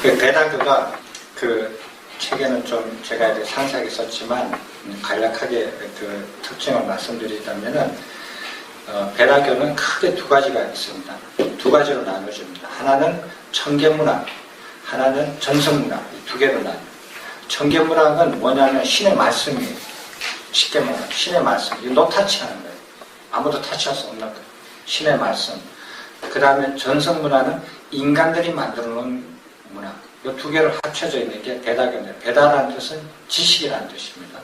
그 배다교가 그 책에는 좀 제가 이렇게 상세하게 썼지만 간략하게 그 특징을 말씀드리자면은 배다교는 크게 두 가지가 있습니다. 두 가지로 나눠집니다. 하나는 청계문학, 하나는 전성문학, 이 두 개로 나눠요. 청계문학은 뭐냐면 신의 말씀이에요. 쉽게 말하면 신의 말씀. 이거 노타치하는 거예요. 아무도 타치할 수 없는 거예요. 신의 말씀. 그 다음에 전성문화는 인간들이 만들어 놓은 문화. 이 두 개를 합쳐져 있는 게 배다교인데, 배다라는 뜻은 지식이라는 뜻입니다.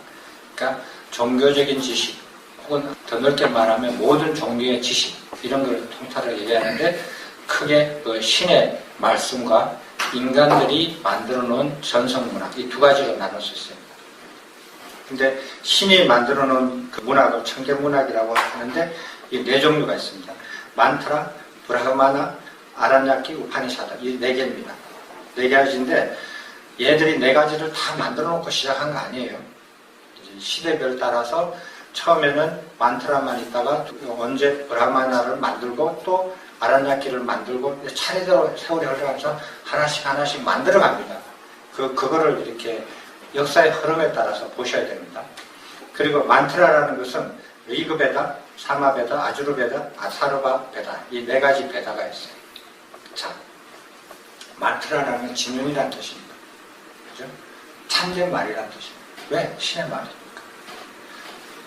그러니까 종교적인 지식, 혹은 더 넓게 말하면 모든 종류의 지식, 이런 걸 통틀어 얘기하는데, 크게 그 신의 말씀과 인간들이 만들어 놓은 전성문화, 이 두 가지로 나눌 수 있습니다. 근데 신이 만들어 놓은 그 문학을 청계문학이라고 하는데, 이 네 종류가 있습니다. 만트라, 브라흐마나, 아란야키, 우파니샤다. 이 네 개입니다. 네 가지인데, 얘들이 네 가지를 다 만들어 놓고 시작한 거 아니에요. 시대별 따라서 처음에는 만트라만 있다가 언제 브라흐마나를 만들고 또 아란야키를 만들고 차례대로 세월이 흘러가면서 하나씩 만들어 갑니다. 그거를 이렇게 역사의 흐름에 따라서 보셔야 됩니다. 그리고 만트라라는 것은 리그베다, 사마베다, 아주르베다, 아사르바베다, 이 네 가지 베다가 있어요. 자, 만트라라는 건 진용이라는 뜻입니다. 그죠? 참된 말이라는 뜻입니다. 왜? 신의 말이니까.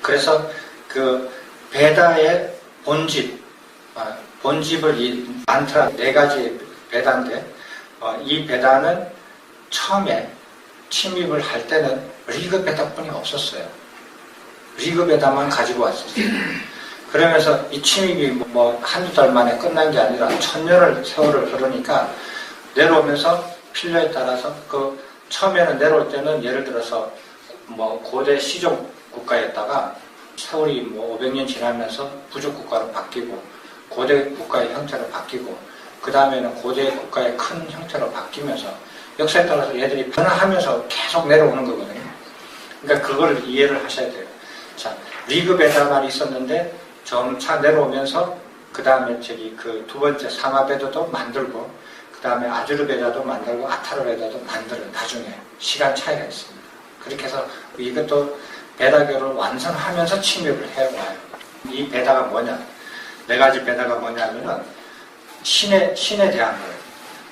그래서 그 베다의 본집을 이 만트라 네 가지 베다인데, 이 베다는 처음에 침입을 할 때는 리그베다뿐이 없었어요. 리그베다만 가지고 왔었어요. 그러면서 이 침입이 뭐 한두 달 만에 끝난 게 아니라 1000년을 세월을 흐르니까 내려오면서 필요에 따라서 그 처음에는 내려올 때는 예를 들어서 뭐 고대 시종 국가였다가 세월이 뭐 500년 지나면서 부족 국가로 바뀌고 고대 국가의 형태로 바뀌고 그 다음에는 고대 국가의 큰 형태로 바뀌면서 역사에 따라서 얘들이 변화하면서 계속 내려오는 거거든요. 그러니까 그걸 이해를 하셔야 돼요. 자, 리그베다만 있었는데 점차 내려오면서 그 다음에 그 두 번째 사마베다도 만들고 그 다음에 아주르베다도 만들고 아타르베다도 만드는 나중에 시간 차이가 있습니다. 그렇게 해서 이것도 베다교를 완성하면서 침입을 해와요. 이 베다가 뭐냐? 네 가지 베다가 뭐냐면은 신에 대한 거예요.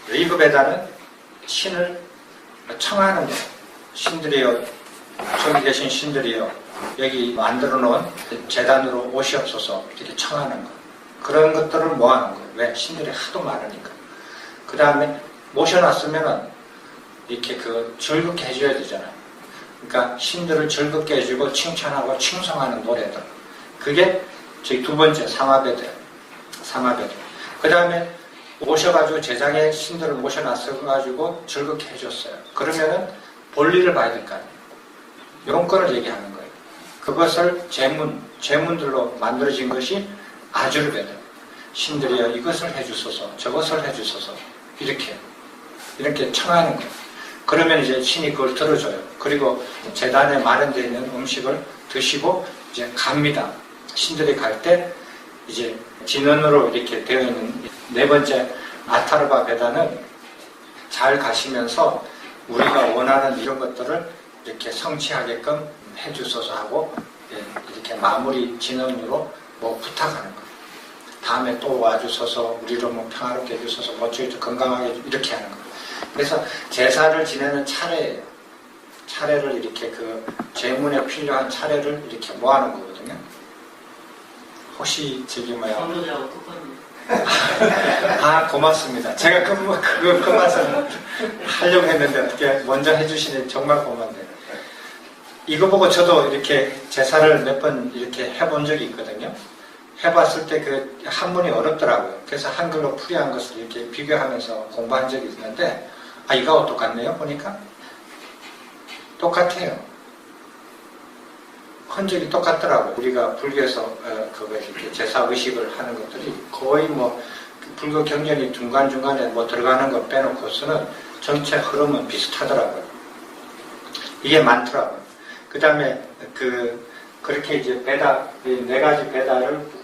리그베다는 신을 청하는 거예요. 신들이여, 저기 계신 신들이여, 여기 만들어 놓은 재단으로 오시옵소서 이렇게 청하는 거. 그런 것들을 모아놓은 거예요. 왜? 신들이 하도 많으니까. 그 다음에 모셔놨으면은 이렇게 즐겁게 해줘야 되잖아요. 그러니까 신들을 즐겁게 해주고 칭찬하고 칭송하는 노래들. 그게 저희 두 번째 사마베드. 그 다음에 모셔가지고 제장의 신들을 모셔놨어가지고 즐겁게 해줬어요. 그러면은 볼일을 봐야 될 거 아니에요. 용건을 얘기하는 거예요. 그것을 제문들로 만들어진 것이 아주르베드. 신들이여 이것을 해주소서, 저것을 해주소서, 이렇게 청하는 거예요. 그러면 이제 신이 그걸 들어줘요. 그리고 제단에 마련되어 있는 음식을 드시고 이제 갑니다. 신들이 갈 때 이제 진원으로 이렇게 되어 있는 네 번째 아타르바 베다는 잘 가시면서 우리가 원하는 이런 것들을 이렇게 성취하게끔 해주소서 하고 이렇게 마무리 진원으로 뭐 부탁하는 거예요. 다음에 또 와주소서, 우리를 뭐 평화롭게 해주소서, 멋지게 건강하게 이렇게 하는 거예요. 그래서 제사를 지내는 차례예요. 차례를 이렇게 제문에 필요한 차례를 이렇게 모아놓은 거거든요. 혹시 선도자하고 똑같네. 아, 고맙습니다. 제가 그 맛을 하려고 했는데 어떻게 먼저 해주시니 정말 고맙네요. 이거 보고 저도 이렇게 제사를 몇 번 이렇게 해본 적이 있거든요. 해봤을 때 한문이 어렵더라고요. 그래서 한글로 풀이한 것을 이렇게 비교하면서 공부한 적이 있는데, 이거하고 똑같네요. 보니까. 똑같아요. 흔적이 똑같더라고요. 우리가 불교에서 이렇게 제사 의식을 하는 것들이 거의 불교 경전이 중간중간에 들어가는 것 빼놓고서는 전체 흐름은 비슷하더라고요. 이게 많더라고요. 그 다음에 그렇게 이제 베다, 네 가지 베다를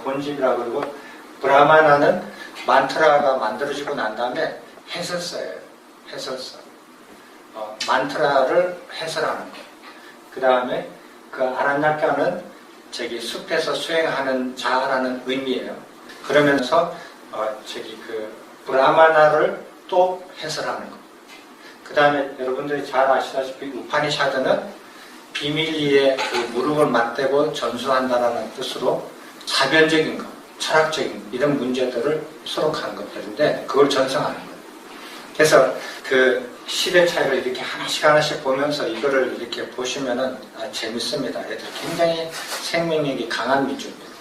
본집이라고 그러고, 브라마나는 만트라가 만들어지고 난 다음에 해서 써요. 해설서, 만트라를 해설하는 것. 그 다음에 그 아란야카는 저기 숲에서 수행하는 자라는 의미예요. 그러면서 그 브라마나를 또 해설하는 것. 그 다음에 여러분들이 잘 아시다시피 우파니샤드는 비밀리에 그 무릎을 맞대고 전수한다라는 뜻으로 사변적인 것, 철학적인 이런 문제들을 수록하는 것들인데 그걸 전승하는 거예요. 그래서 그 시대 차이를 이렇게 하나씩 보면서 이거를 이렇게 보시면은 재밌습니다. 애들 굉장히 생명력이 강한 민족입니다.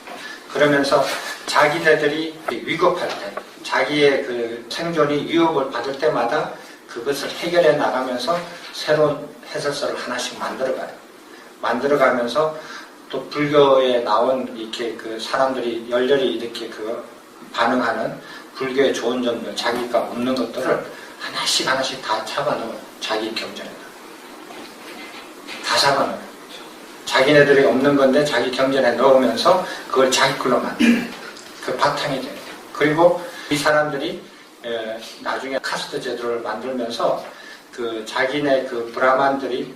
그러면서 자기네들이 위급할 때, 자기의 그 생존이 위협을 받을 때마다 그것을 해결해 나가면서 새로운 해설서를 하나씩 만들어가면서 또 불교에 나온 이렇게 그 사람들이 열렬히 이렇게 그 반응하는 불교의 좋은 점들, 자기가 없는 것들을 하나씩 다 잡아넣어요. 자기 경전에다. 다 잡아넣어요. 자기네들이 없는 건데 자기 경전에 넣으면서 그걸 자기 걸로 만들어요. 그 바탕이 돼요. 그리고 이 사람들이 나중에 카스트 제도를 만들면서 그 자기네 그 브라만들이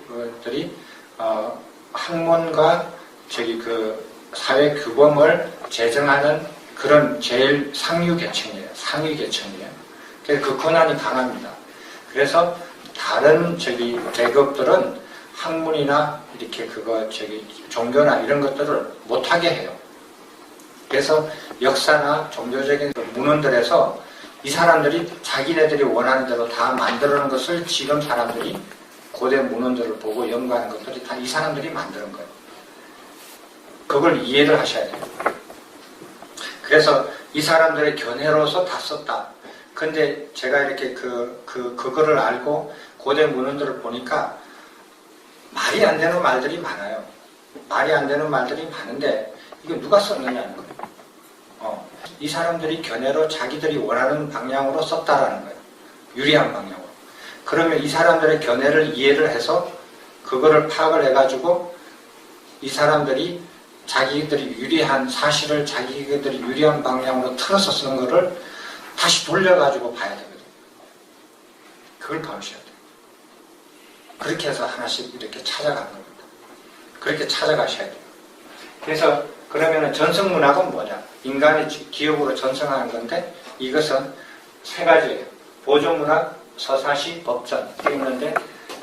학문과 그 사회 규범을 제정하는 그런 제일 상류 계층이에요. 상위 계층이에요. 그래서 그 권한이 강합니다. 그래서 다른 계급들은 학문이나 이렇게 종교나 이런 것들을 못하게 해요. 그래서 역사나 종교적인 문헌들에서 이 사람들이 자기네들이 원하는 대로 다 만들어놓은 것을 지금 사람들이 고대 문헌들을 보고 연구하는 것들이 다 이 사람들이 만드는 거예요. 그걸 이해를 하셔야 돼요. 그래서 이 사람들의 견해로서 다 썼다. 근데 제가 이렇게 그거를 알고 고대 문헌들을 보니까 말이 안 되는 말들이 많아요. 말이 안 되는 말들이 많은데 이거 누가 썼느냐는 거예요. 이 사람들이 견해로 자기들이 원하는 방향으로 썼다라는 거예요. 유리한 방향으로. 그러면 이 사람들의 견해를 이해를 해서 그거를 파악을 해가지고 이 사람들이 자기들이 유리한 사실을 자기들이 유리한 방향으로 틀어서 쓰는 거를 다시 돌려가지고 봐야 되거든요. 그걸 봐주셔야 돼요. 그렇게 해서 하나씩 이렇게 찾아가는 겁니다. 그렇게 찾아가셔야 돼요. 그래서 그러면은 전승문학은 뭐냐? 인간의 기억으로 전승하는 건데 이것은 세 가지예요. 보조문학, 서사시, 법전 이렇게 있는데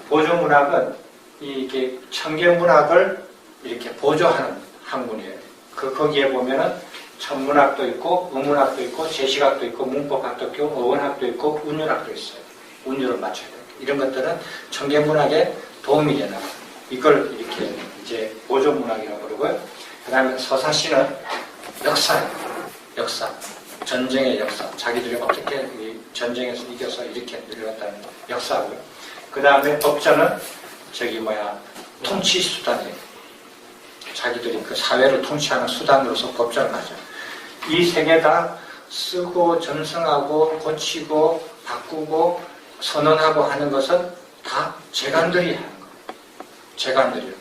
보조문학은 이게 천계문학을 이렇게 보조하는 학문이에요. 거기에 보면은 천문학도 있고 의문학도 있고 제시학도 있고 문법학도 있고 어원학도 있고 운율학도 있어요. 운율을 맞춰야 돼요. 이런 것들은 천계문학에 도움이 되는 이걸 이렇게 이제 보조문학이라고 그러고요. 그 다음에 서사시는 역사예요. 역사. 전쟁의 역사. 자기들이 어떻게 전쟁에서 이겨서 이렇게 내려갔다는 역사고요. 그 다음에 법전은 통치 수단이에요. 자기들이 그 사회를 통치하는 수단으로서 법전을 하죠. 이 세 개 다 쓰고 전승하고 고치고 바꾸고 선언하고 하는 것은 다 재간들이 하는 거예요.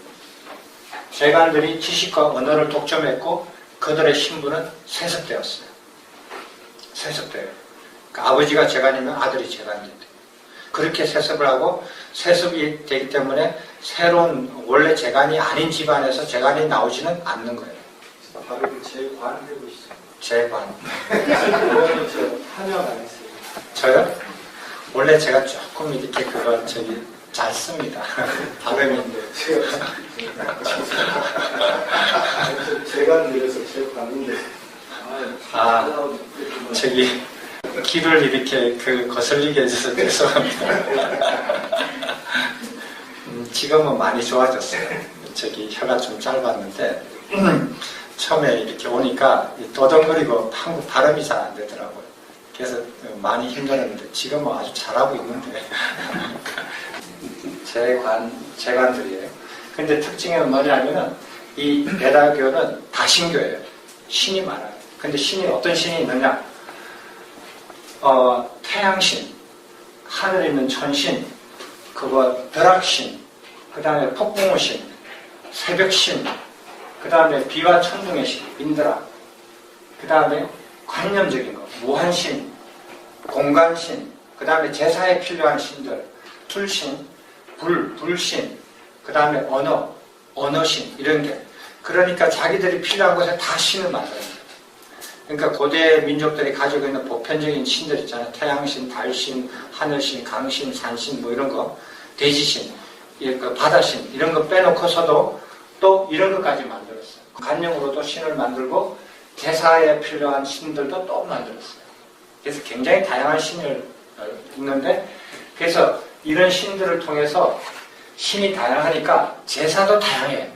재간들이 지식과 언어를 독점했고 그들의 신분은 세습되었어요. 세습돼요. 그러니까 아버지가 재간이면 아들이 재간이 돼요. 그렇게 세습을 하고 세습이 되기 때문에 새로운 원래 재간이 아닌 집안에서 재간이 나오지는 않는 거예요. 바로 재관 해보시죠. 재관. 한영 안 했어요. 저요? 원래 제가 조금 이렇게 잘 씁니다. 발음이. 재관 내려서 재관인데. 귀를 이렇게 거슬리게 해줘서 죄송합니다. 지금은 많이 좋아졌어요. 혀가 좀 짧았는데, 처음에 이렇게 오니까 떠덩거리고 한국 발음이 잘 안 되더라고요. 그래서 많이 힘들었는데, 지금은 아주 잘하고 있는데, 재관들이에요. 근데 특징이 뭐냐면은, 이 베다교는 다신교예요. 신이 많아요. 근데 신이 어떤 신이 있느냐? 태양신, 하늘에 있는 천신, 벼락신, 그 다음에 폭풍우신, 새벽신, 그 다음에 비와 천둥의 신, 인드라, 그 다음에 관념적인 거, 무한신, 공간신, 그 다음에 제사에 필요한 신들, 술신, 불신, 그 다음에 언어신, 이런 게. 그러니까 자기들이 필요한 곳에 다 신을 만들어요. 그러니까 고대 민족들이 가지고 있는 보편적인 신들 있잖아요. 태양신, 달신, 하늘신, 강신, 산신, 뭐 이런 거, 대지신, 바다신, 이런 거 빼놓고서도 또 이런 것까지 만들었어요. 간령으로도 신을 만들고 제사에 필요한 신들도 또 만들었어요. 그래서 굉장히 다양한 신을 있는데, 그래서 이런 신들을 통해서 신이 다양하니까 제사도 다양해요.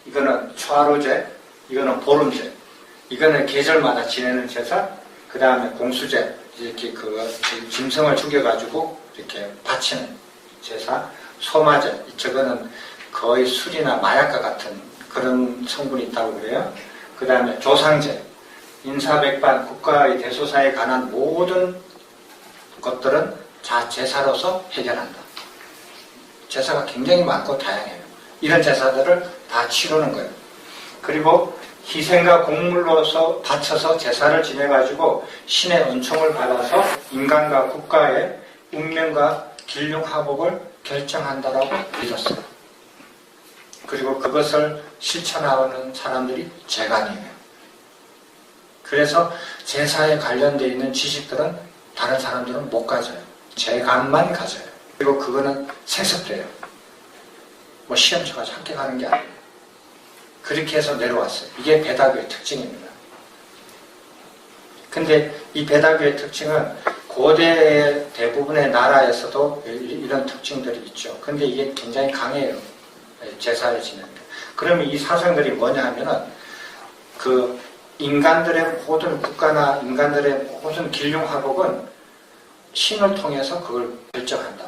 이거는 초하루제, 이거는 보름제, 이거는 계절마다 지내는 제사, 그 다음에 공수제, 이렇게 짐승을 죽여가지고 이렇게 바치는 제사, 소마제, 저거는 거의 술이나 마약과 같은 그런 성분이 있다고 그래요. 그 다음에 조상제, 인사백반, 국가의 대소사에 관한 모든 것들은 다 제사로서 해결한다. 제사가 굉장히 많고 다양해요. 이런 제사들을 다 치르는 거예요. 그리고 희생과 공물로서 바쳐서 제사를 지내가지고 신의 은총을 받아서 인간과 국가의 운명과 길흉하복을 결정한다라고 믿었어요. 그리고 그것을 실천하는 사람들이 재간이에요. 그래서 제사에 관련되어 있는 지식들은 다른 사람들은 못 가져요. 재간만 가져요. 그리고 그거는 세습돼요. 뭐 시험 쳐가지고 합격하는 게 아니에요. 그렇게 해서 내려왔어요. 이게 배다교의 특징입니다. 근데 이 배다교의 특징은 고대 대부분의 나라에서도 이런 특징들이 있죠. 근데 이게 굉장히 강해요. 제사를 지내는 게. 그러면 이 사상들이 뭐냐 하면은 그 인간들의 모든 국가나 인간들의 모든 길흉하복은 신을 통해서 그걸 결정한다.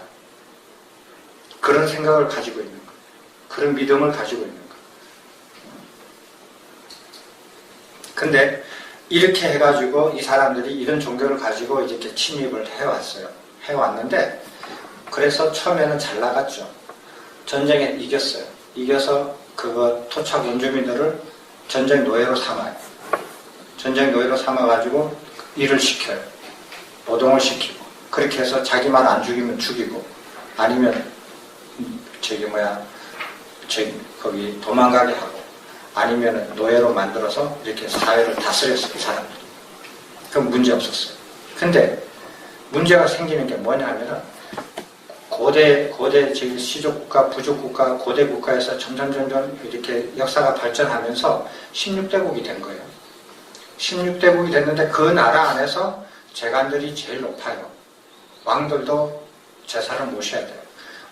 그런 생각을 가지고 있는 거예요. 그런 믿음을 가지고 있는 거예요. 근데 이렇게 해가지고 이 사람들이 이런 종교를 가지고 이렇게 침입을 해왔어요. 해왔는데 그래서 처음에는 잘 나갔죠. 전쟁에 이겼어요. 이겨서 그거 토착 원주민들을 전쟁 노예로 삼아요. 전쟁 노예로 삼아가지고 일을 시켜요. 노동을 시키고 그렇게 해서 자기만 안 죽이면 죽이고 아니면 거기 도망가게 하고 아니면 노예로 만들어서 이렇게 사회를 다스렸어요. 이 사람들이. 그럼 문제 없었어요. 근데 문제가 생기는 게 뭐냐 하면은 고대 시족국가, 부족국가, 고대 국가에서 점점 이렇게 역사가 발전하면서 16대국이 된 거예요. 16대국이 됐는데 그 나라 안에서 재간들이 제일 높아요. 왕들도 제사를 모셔야 돼요.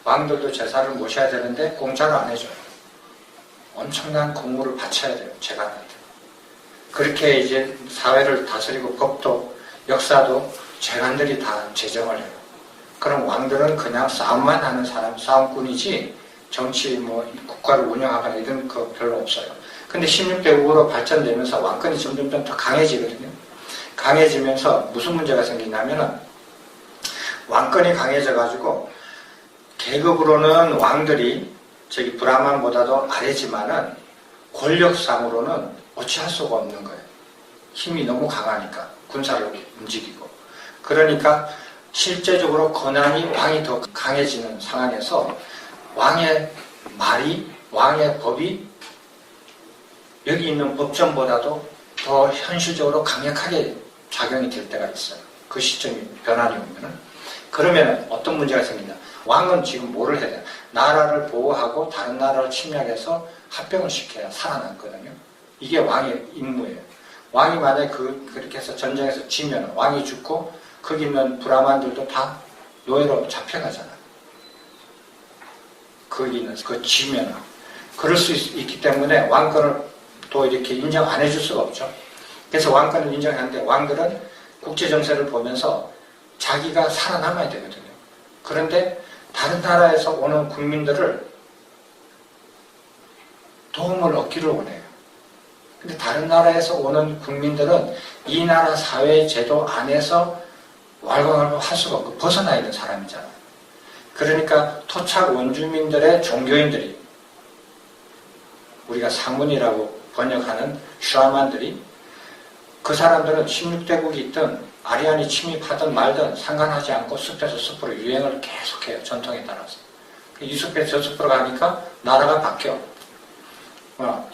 왕들도 제사를 모셔야 되는데 공짜로 안 해줘요. 엄청난 공물을 바쳐야 돼요. 재간한테. 그렇게 이제 사회를 다스리고 법도 역사도 재간들이 다 제정을 해요. 그럼 왕들은 그냥 싸움만 하는 사람, 싸움꾼이지 정치 국가를 운영하거나 이런 거 별로 없어요. 근데 16대국으로 발전되면서 왕권이 점점 더 강해지거든요. 강해지면서 무슨 문제가 생기냐면은 왕권이 강해져가지고 계급으로는 왕들이 브라만보다도 아래지만은 권력상으로는 어찌할 수가 없는 거예요. 힘이 너무 강하니까 군사를 움직이고 그러니까 실제적으로 권한이 왕이 더 강해지는 상황에서 왕의 말이 왕의 법이 여기 있는 법전보다도 더 현실적으로 강력하게 작용이 될 때가 있어요. 그 시점이 변환이 오면은 그러면 어떤 문제가 생기냐. 왕은 지금 뭐를 해야 돼요? 나라를 보호하고 다른 나라를 침략해서 합병을 시켜야 살아남거든요. 이게 왕의 임무예요. 왕이 만약에 그렇게 해서 전쟁에서 지면 왕이 죽고 거기 있는 브라만들도 다 노예로 잡혀가잖아요. 거기 있는 지면 그럴 수 있기 때문에 왕권을 또 이렇게 인정 안 해줄 수가 없죠. 그래서 왕권을 인정하는데 왕들은 국제정세를 보면서 자기가 살아남아야 되거든요. 그런데 다른 나라에서 오는 국민들을 도움을 얻기를 원해요. 근데 다른 나라에서 오는 국민들은 이 나라 사회 제도 안에서 왈가왈부 할 수가 없고 벗어나 있는 사람이잖아요. 그러니까 토착 원주민들의 종교인들이 우리가 사문이라고 번역하는 샤만들이 그 사람들은 16대국이 있든 아리안이 침입하든 말든 상관하지 않고 숲에서 숲으로 유행을 계속해요. 전통에 따라서. 이 숲에서 저 숲으로 가니까 나라가 바뀌어.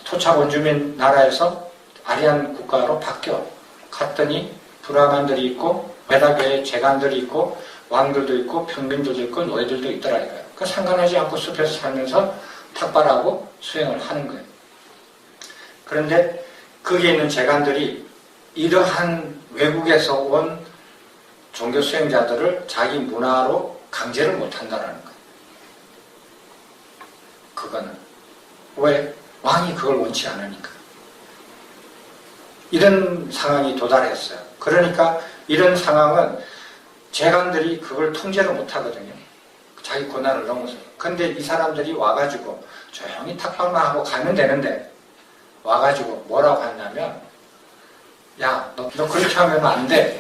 토착 원주민 나라에서 아리안 국가로 바뀌어. 갔더니 브라만들이 있고 베다교의 재간들이 있고 왕들도 있고 평민들도 있고 노예들도 있더라 이거예요. 그 상관하지 않고 숲에서 살면서 탁발하고 수행을 하는 거예요. 그런데 거기에 있는 재간들이 이러한 외국에서 온 종교 수행자들을 자기 문화로 강제를 못한다는 거예요. 그거는 왜? 왕이 그걸 원치 않으니까. 이런 상황이 도달했어요. 그러니까 이런 상황은 재간들이 그걸 통제를 못하거든요. 자기 권한을 넘어서. 근데 이 사람들이 와가지고 조용히 탁발만 하고 가면 되는데 와가지고 뭐라고 했냐면 야, 너 그렇게 하면 안 돼.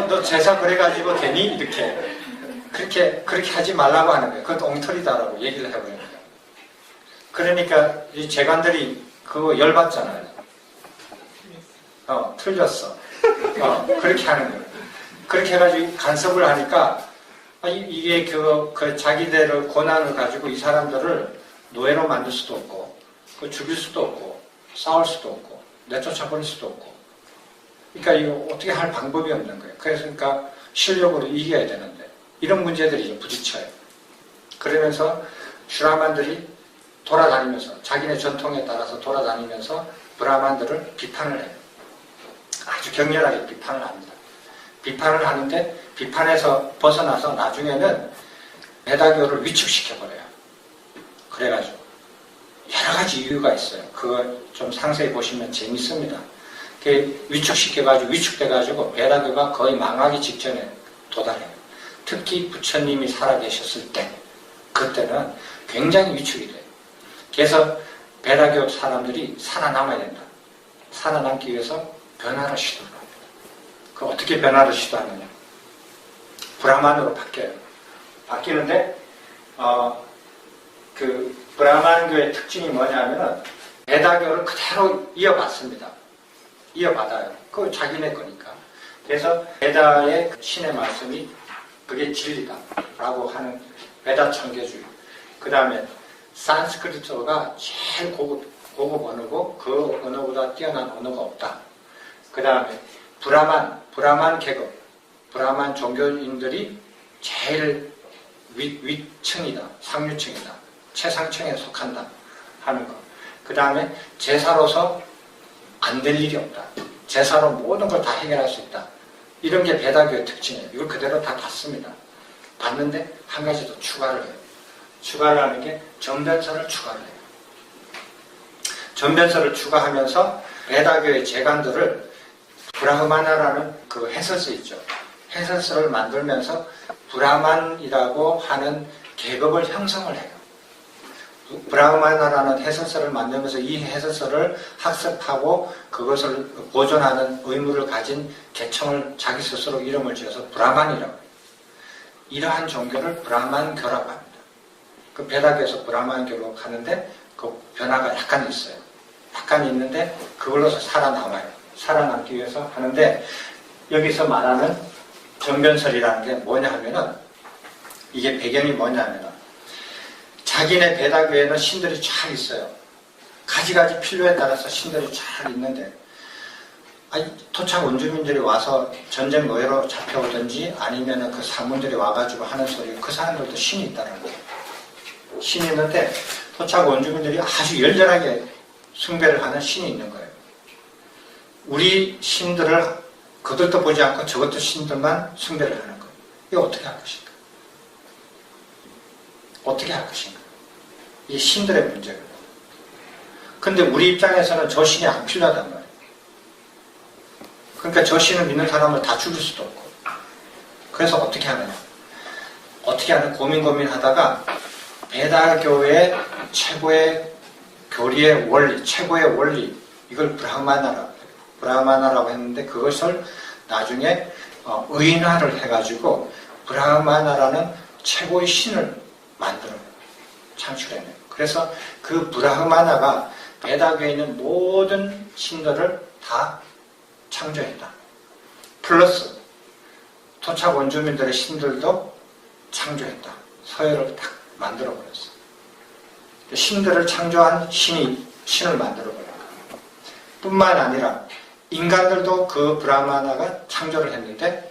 너 제사 그래가지고 되니? 이렇게. 그렇게 하지 말라고 하는 거예요. 그것도 엉터리다라고 얘기를 해버리는 거예요. 그러니까 이 재관들이 그거 열받잖아요. 틀렸어. 그렇게 하는 거예요. 그렇게 해가지고 간섭을 하니까 이게 그 자기들의 권한을 가지고 이 사람들을 노예로 만들 수도 없고 죽일 수도 없고 싸울 수도 없고 내쫓아버릴 수도 없고 그러니까 이거 어떻게 할 방법이 없는 거예요. 그러니까 실력으로 이겨야 되는데 이런 문제들이 좀 부딪혀요. 그러면서 슈라만들이 돌아다니면서 자기네 전통에 따라서 돌아다니면서 브라만들을 비판을 해요. 아주 격렬하게 비판을 합니다. 비판을 하는데 비판에서 벗어나서 나중에는 베다교를 위축시켜버려요. 그래가지고 여러 가지 이유가 있어요. 그거 좀 상세히 보시면 재밌습니다. 위축시켜가지고 위축돼가지고 베다교가 거의 망하기 직전에 도달해요. 특히 부처님이 살아계셨을 때 그때는 굉장히 위축이 돼요. 그래서 베다교 사람들이 살아남아야 된다. 살아남기 위해서 변화를 시도합니다. 그 어떻게 변화를 시도하느냐? 브라만으로 바뀌어요. 바뀌는데 그 브라만교의 특징이 뭐냐면은 베다교를 그대로 이어받습니다. 이어받아요. 그거 자기네 거니까. 그래서 베다의 신의 말씀이 그게 진리다라고 하는 베다 청계주의. 그 다음에 산스크리트어가 제일 고급 언어고 그 언어보다 뛰어난 언어가 없다. 그 다음에 브라만 계급, 브라만 종교인들이 제일 위층이다, 상류층이다, 최상층에 속한다 하는 거. 그 다음에 제사로서 안 될 일이 없다. 제사로 모든 걸 다 해결할 수 있다. 이런 게 베다교의 특징이에요. 이걸 그대로 다 받습니다. 받는데 한 가지 더 추가를 해요. 추가를 하는 게 전변설을 추가를 해요. 전변설을 추가하면서 베다교의 재간들을 브라흐마나라는 그 해설서 있죠. 해설서를 만들면서 브라만이라고 하는 계급을 형성을 해요. 브라흐마나라는 해설서를 만들면서 이 해설서를 학습하고 그것을 보존하는 의무를 가진 계층을 자기 스스로 이름을 지어서 브라만이라고 해요. 이러한 종교를 브라만교라고 합니다. 그 베다교에서 브라만교로 가는데 그 변화가 약간 있어요. 약간 있는데 그걸로서 살아남아요. 살아남기 위해서 하는데 여기서 말하는 전변설이라는 게 뭐냐 하면은 이게 배경이 뭐냐 하면은 자기네 베다교에는 신들이 잘 있어요. 가지가지 필요에 따라서 신들이 잘 있는데 토착 원주민들이 와서 전쟁 노예로 잡혀오든지 아니면은 그 사문들이 와가지고 하는 소리 그 사람들도 신이 있다는 거예요. 신이 있는데 토착 원주민들이 아주 열렬하게 숭배를 하는 신이 있는 거예요. 우리 신들을 그들도 보지 않고 저것도 신들만 숭배를 하는 거예요. 이거 어떻게 할 것인가? 어떻게 할 것인가? 이 신들의 문제거든요. 근데 우리 입장에서는 저 신이 안 필요하단 말이에요. 그러니까 저 신을 믿는 사람을 다 죽일 수도 없고. 그래서 어떻게 하느냐? 어떻게 하는 고민하다가 베다교의 최고의 교리의 원리, 최고의 원리, 이걸 브라흐마나라고 했는데 그것을 나중에 의인화를 해가지고 브라흐마나라는 최고의 신을 만들어요. 창출해내요. 그래서 그 브라흐마나가 배다교에 있는 모든 신들을 다 창조했다. 플러스 토착 원주민들의 신들도 창조했다. 서열을 딱 만들어버렸어. 신들을 창조한 신을 만들어버린 거야. 뿐만 아니라 인간들도 그 브라마나가 창조를 했는데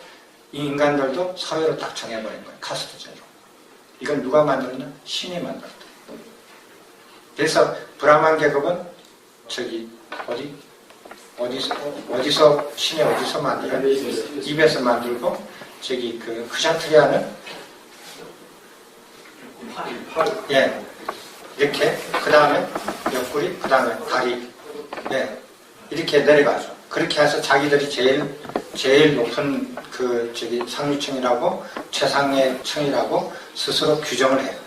이 인간들도 서열을 딱 정해버린 거야. 카스트제로. 이걸 누가 만들었냐? 신이 만들었다. 그래서 브라만 계급은 저기 어디서 신이 어디서 만들어요? 입에서 만들고 저기 그 크샤트리아는 예 이렇게 그 다음에 옆구리 그 다음에 다리 예 이렇게 내려가죠. 그렇게 해서 자기들이 제일 높은 그 저기 상류층이라고 최상의 층이라고 스스로 규정을 해요.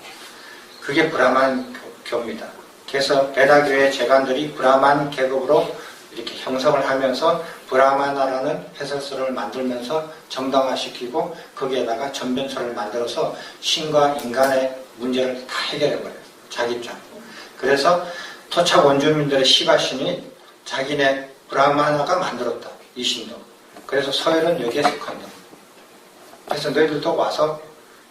그게 브라만 교입니다. 그래서 베다교의 재간들이 브라만 계급으로 이렇게 형성을 하면서 브라마나라는 해설서를 만들면서 정당화시키고 거기에다가 전변서를 만들어서 신과 인간의 문제를 다 해결해버려요. 자기 입장. 그래서 토착 원주민들의 시바신이 자기네 브라마나가 만들었다. 이 신도. 그래서 서열은 여기에 속한다. 그래서 너희들도 와서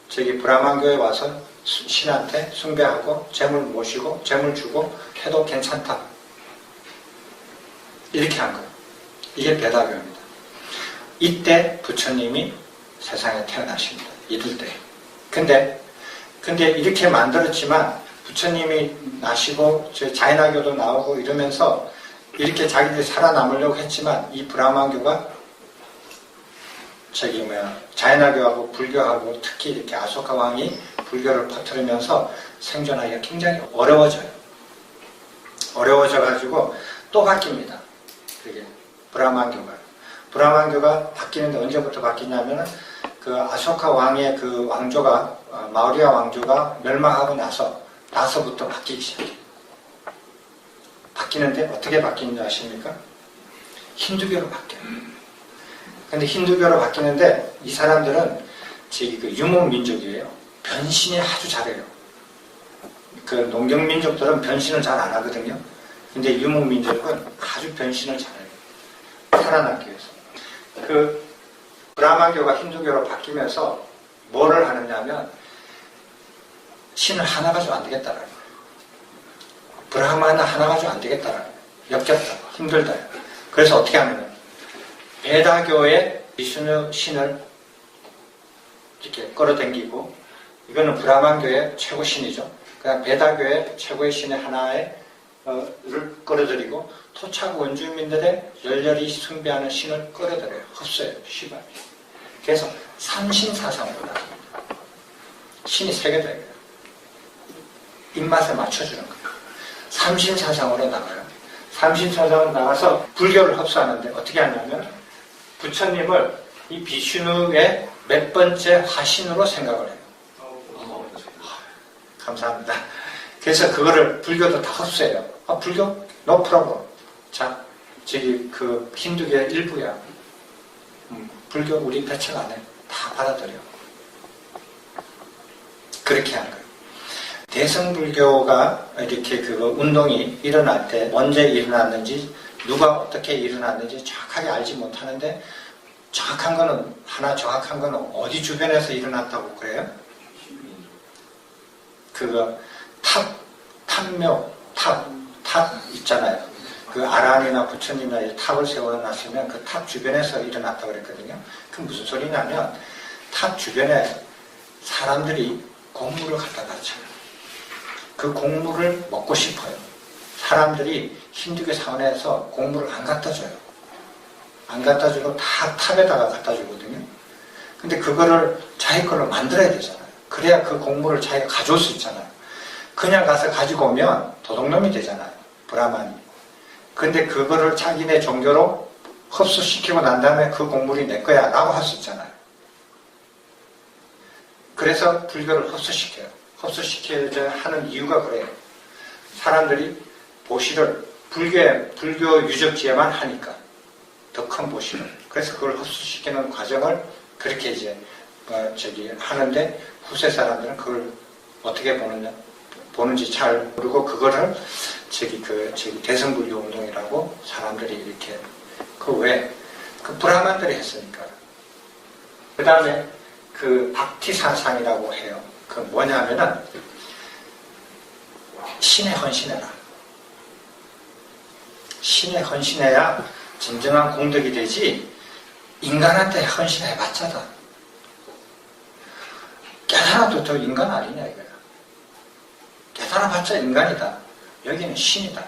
저기 브라만교에 와서 신한테 숭배하고 재물 모시고 재물 주고 해도 괜찮다. 이렇게 한 거예요. 이게 베다교입니다. 이때 부처님이 세상에 태어나십니다. 이들 때. 근데 이렇게 만들었지만 부처님이 나시고 자이나교도 나오고 이러면서 이렇게 자기들이 살아남으려고 했지만 이 브라만교가 자이나교하고 불교하고 특히 이렇게 아소카 왕이 불교를 퍼뜨리면서 생존하기가 굉장히 어려워져요. 어려워져가지고 또 바뀝니다. 그게 브라만교가 바뀌는데 언제부터 바뀌냐면은 그 아소카 왕의 그 왕조가 마우리아 왕조가 멸망하고 나서부터 바뀌기 시작해요. 바뀌는데 어떻게 바뀌는지 아십니까? 힌두교로 바뀌어요. 근데 힌두교로 바뀌는데 이 사람들은 그 유목민족이에요. 변신이 아주 잘해요. 그 농경민족들은 변신을 잘 안 하거든요. 근데 유목민족은 아주 변신을 잘해요. 살아남기 위해서. 그 브라만교가 힌두교로 바뀌면서 뭐를 하느냐면 신을 하나 가지고 안 되겠다라는 거예요. 브라마나 하나 가지고 안 되겠다라는 거예요. 역겹다. 힘들다. 그래서 어떻게 하느냐. 베다교의 비슈누 신을 이렇게 끌어당기고 이거는 브라만교의 최고 신이죠. 그냥 베다교의 최고의 신의 하나를 끌어들이고 토착 원주민들의 열렬히 숭배하는 신을 끌어들여요. 흡수해요. 시바이. 그래서 삼신사상으로 나갑니다. 신이 세 개 돼요. 입맛에 맞춰주는 거예요. 삼신사상으로 나가요. 삼신사상으로 나가서 불교를 흡수하는데 어떻게 하냐면 부처님을 이 비슈누의 몇 번째 화신으로 생각을 해요. 감사합니다. 그래서 그거를 불교도 다 흡수해요. 불교? No problem. 자, 저기 그 힌두교의 일부야. 불교 우리 배척 안 해. 다 받아들여. 그렇게 한 거예요. 대승불교가 이렇게 그 운동이 일어날 때 언제 일어났는지 누가 어떻게 일어났는지 정확하게 알지 못하는데 정확한 거는 어디 주변에서 일어났다고 그래요? 그거 탑 있잖아요. 그 아란이나 부처님이나 탑을 세워놨으면 그 탑 주변에서 일어났다고 그랬거든요. 그 무슨 소리냐면 탑 주변에 사람들이 곡물을 갖다 바쳐요. 그 곡물을 먹고 싶어요. 사람들이 힌두교 사원에서 곡물을 안 갖다 줘요. 안 갖다 주고 다 탑에다가 갖다 주거든요. 근데 그거를 자기 걸로 만들어야 되잖아요. 그래야 그 곡물을 자기가 가져올 수 있잖아요. 그냥 가서 가지고 오면 도둑놈이 되잖아요. 브라만이. 근데 그거를 자기네 종교로 흡수시키고 난 다음에 그 곡물이 내 거야 라고 할 수 있잖아요. 그래서 불교를 흡수시켜요. 흡수시켜야 하는 이유가 그래요. 사람들이 보시를 불교 유적지에만 하니까 더 큰 보시를. 그래서 그걸 흡수시키는 과정을 그렇게 이제 하는데 후세 사람들은 그걸 어떻게 보느냐? 보는지 잘 모르고 그거를 저기 대승불교 운동이라고 사람들이 이렇게 그 왜 그 브라만들이 했으니까. 그 다음에 그 박티 사상이라고 해요. 그 뭐냐면은 신에 헌신해라. 신에 헌신해야 진정한 공덕이 되지 인간한테 헌신해봤자다. 깨달아도 더 인간 아니냐 이거야. 깨달아봤자 인간이다. 여기는 신이다.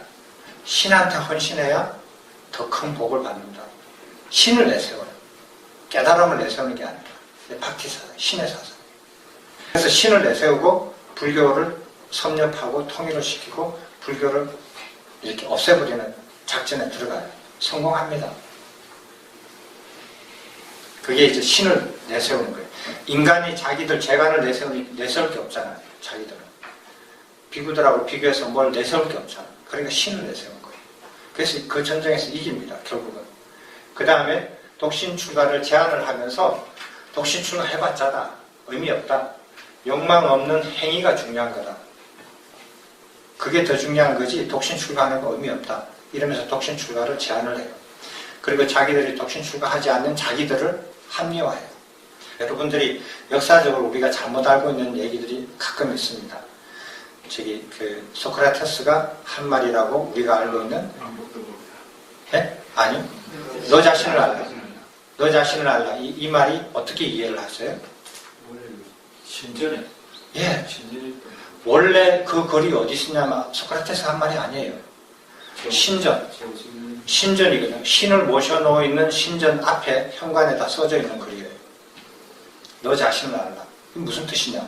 신한테 헌신해야 더 큰 복을 받는다. 신을 내세워라. 깨달음을 내세우는 게 아니라 박티사상, 신의 사상. 그래서 신을 내세우고 불교를 섭렵하고 통일을 시키고 불교를 이렇게 없애버리는 작전에 들어가요. 성공합니다. 그게 이제 신을 내세우는 거예요. 인간이 자기들 재간을 내세울 게 없잖아요. 자기들은. 비구들하고 비교해서 뭘 내세울 게 없잖아요. 그러니까 신을 내세운 거예요. 그래서 그 전쟁에서 이깁니다. 결국은. 그 다음에 독신출가를 제안을 하면서 독신출가 해봤자다. 의미 없다. 욕망 없는 행위가 중요한 거다. 그게 더 중요한 거지 독신출가하는 거 의미 없다. 이러면서 독신출가를 제안을 해요. 그리고 자기들이 독신출가하지 않는 자기들을 합리화해요. 여러분들이 역사적으로 우리가 잘못 알고 있는 얘기들이 가끔 있습니다. 소크라테스가 한 말이라고 우리가 알고 있는 네? 아니요. 너 자신을 알라. 너 자신을 알라. 이 말이 어떻게 이해를 하세요? 신전에. 예. 신전에. 원래 그 글이 어디 있냐면 소크라테스가 한 말이 아니에요. 신전. 신전이거든요. 신을 모셔놓고 있는 신전 앞에 현관에다 써져 있는 글이에요. 너 자신을 알라. 이게 무슨 뜻이냐?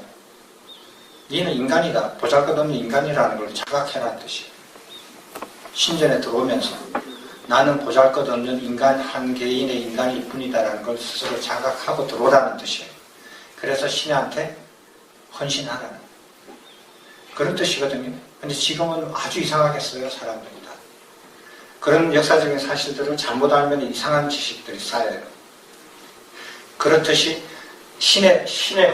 너는 인간이다. 보잘것없는 인간이라는 걸 자각해라는 뜻이에요. 신전에 들어오면서 나는 보잘것없는 인간 한 개인의 인간일 뿐이다라는 걸 스스로 자각하고 들어오라는 뜻이에요. 그래서 신한테 헌신하라는 그런 뜻이거든요. 근데 지금은 아주 이상하게 써요. 사람들이 다. 그런 역사적인 사실들을 잘못 알면 이상한 지식들이 쌓여요. 그렇듯이 신에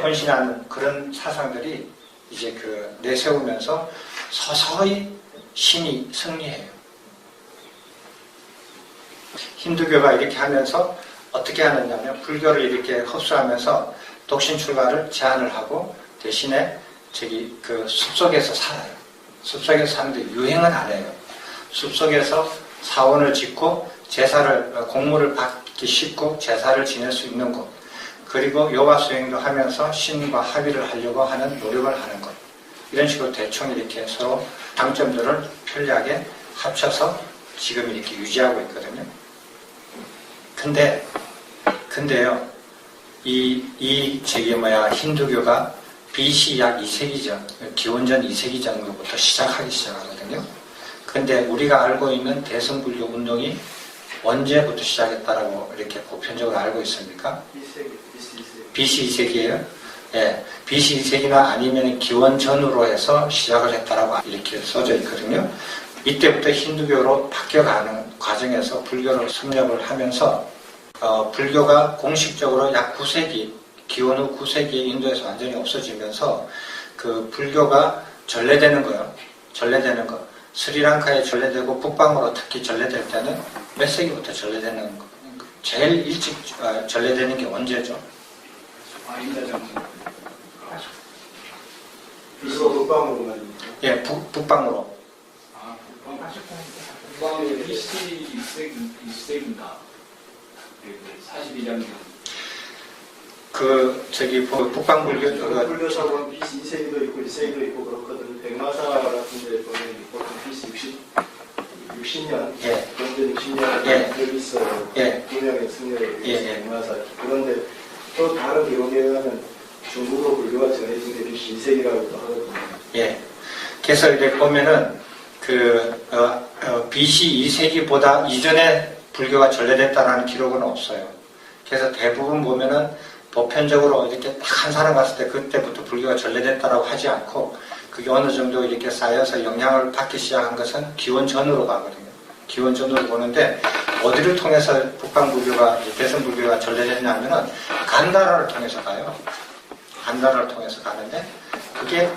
헌신하는 그런 사상들이 이제 내세우면서 서서히 신이 승리해요. 힌두교가 이렇게 하면서 어떻게 하느냐면 불교를 이렇게 흡수하면서 독신출가를 제안을 하고 대신에 숲속에서 살아요. 숲속에서 사는데 유행은 안 해요. 숲속에서 사원을 짓고 공물을 받기 쉽고 제사를 지낼 수 있는 곳. 그리고 요가 수행도 하면서 신과 합의를 하려고 하는 노력을 하는 것. 이런 식으로 대충 이렇게 서로 장점들을 편리하게 합쳐서 지금 이렇게 유지하고 있거든요. 근데요, 힌두교가 BC 약 2세기 전, 기원전 2세기 정도부터 시작하거든요. 근데 우리가 알고 있는 대승불교 운동이 언제부터 시작했다라고 이렇게 보편적으로 알고 있습니까? BC 2세기예요. 예, BC 2세기나 아니면 기원 전후로 해서 시작을 했다라고 이렇게 써져 있거든요. 이때부터 힌두교로 바뀌어가는 과정에서 불교를 섭렵을 하면서 불교가 공식적으로 약 9세기, 기원 후 9세기에 인도에서 완전히 없어지면서 그 불교가 전래되는 거예요. 전래되는 거. 스리랑카에 전래되고 북방으로 특히 전래될 때는 몇 세기부터 전래되는 거. 제일 일찍 전래되는 게 언제죠? 이거 북방으로 말입니까? 예, 북방으로. 북방이 BC 2세기인가? 42장. 북방 불교, 불교 사고는 BC 2세기도 있고 1세기도 있고 그렇거든요. 백마사 같은 데 보면 보통 BC 60년, 예. 경전 60년 예. 여기 있어요. 예. 분명히 승려에 예. 백마사. 그런데 또 다른 기록에 의하면 중국으로 불교가 전해진 게 BC 2세기라고도 하거든요. 예. 그래서 이렇게 보면은 BC 2세기보다 이전에 불교가 전래됐다라는 기록은 없어요. 그래서 대부분 보면은 보편적으로 이렇게 딱 한 사람 갔을 때 그때부터 불교가 전래됐다라고 하지 않고 그게 어느 정도 이렇게 쌓여서 영향을 받기 시작한 것은 기원 전으로 가거든요. 기원 전으로 보는데 어디를 통해서 북방불교가, 대승불교가 전래됐냐면은 간다라를 통해서 가요. 간다라를 통해서 가는데 그게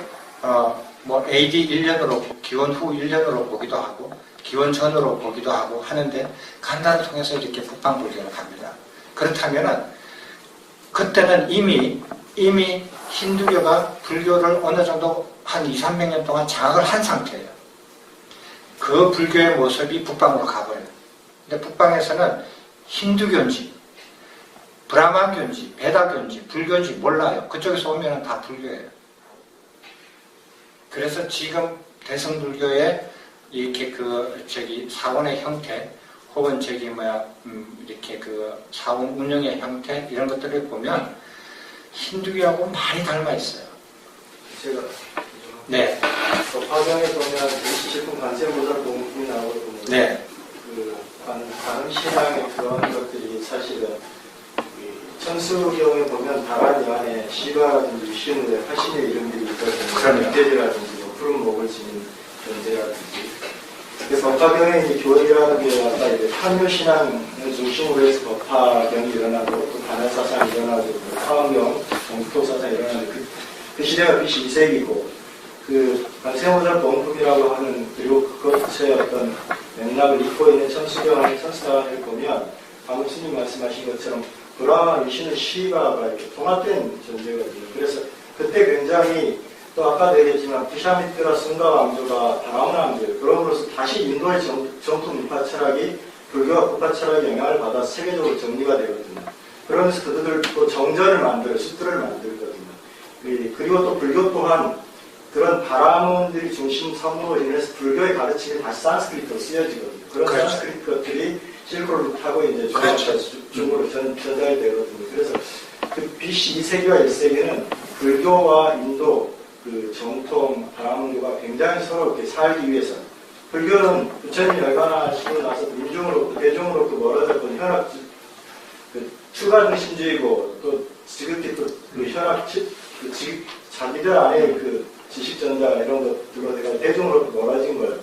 뭐 AD 1년으로 기원 후 1년으로 보기도 하고 기원 전으로 보기도 하고 하는데 간단을 통해서 이렇게 북방불교로 갑니다. 그렇다면은 그때는 이미 힌두교가 불교를 어느 정도 한 200~300년 동안 장악을 한 상태예요. 그 불교의 모습이 북방으로 가버려요. 근데 북방에서는 힌두교인지 브라만교인지 베다교인지 불교인지 몰라요. 그쪽에서 오면 다 불교예요. 그래서 지금 대승불교의 이렇게 사원의 형태 혹은 이렇게 사원 운영의 형태 이런 것들을 보면 힌두교하고 많이 닮아 있어요. 제가 네. 화경에 보면 실품 관세보살 공품이 나오고 네. 다른 신앙의 그런 것들이 사실은 천수경에 보면 다란 안에 시바라든지 위시무의 화신의 이름들이 있거든요. 그럼요. 대제라든지 푸른 목을 지닌 존재라든지. 그래서 법화경에 이제 교리라는 게 아까 이제 판교 신앙을 중심으로 해서 법화경이 일어나고 또 반야사상이 일어나고 상황경, 공토사상이 일어나는 그 시대가 BC 2세기고 관세음보살 공품이라고 하는 그리고 그것의 어떤 맥락을 잇고 있는 천수경의 천사를 보면 방금 스님 말씀하신 것처럼 브라마, 위시는 시바가 이렇게 통합된 존재거든요. 그래서 그때 굉장히 또 아까도 얘기했지만 부샤미트라 순가 왕조가 다나온 왕조예요. 그럼으로써 다시 인도의 정통 미파 철학이 불교와 부파 철학의 영향을 받아 세계적으로 정리가 되거든요. 그러면서 그들을 또 정전을 만들어요. 숫들을 만들거든요. 그리고 또 불교 또한 그런 바라몬들이 중심 성으로 인해서 불교의 가르침이 다시 산스크리트로 쓰여지거든요. 그런 그렇죠. 산스크리트 것들이 실크로를 타고 이제 그렇죠. 중으로 전달이 되거든요. 그래서 BC 2세기와 1세기는 불교와 인도 정통 바라몬교가 굉장히 서로 이렇게 살기 위해서 불교는 부처님이 열반하시고 나서 민중으로부터 대중으로부터 멀어졌던 현악 추가 중심주의고 또 지극히 또 현악 자기들 안에 지식 전달 이런 것들로 내가 대중으로부터 멀어진 거예요.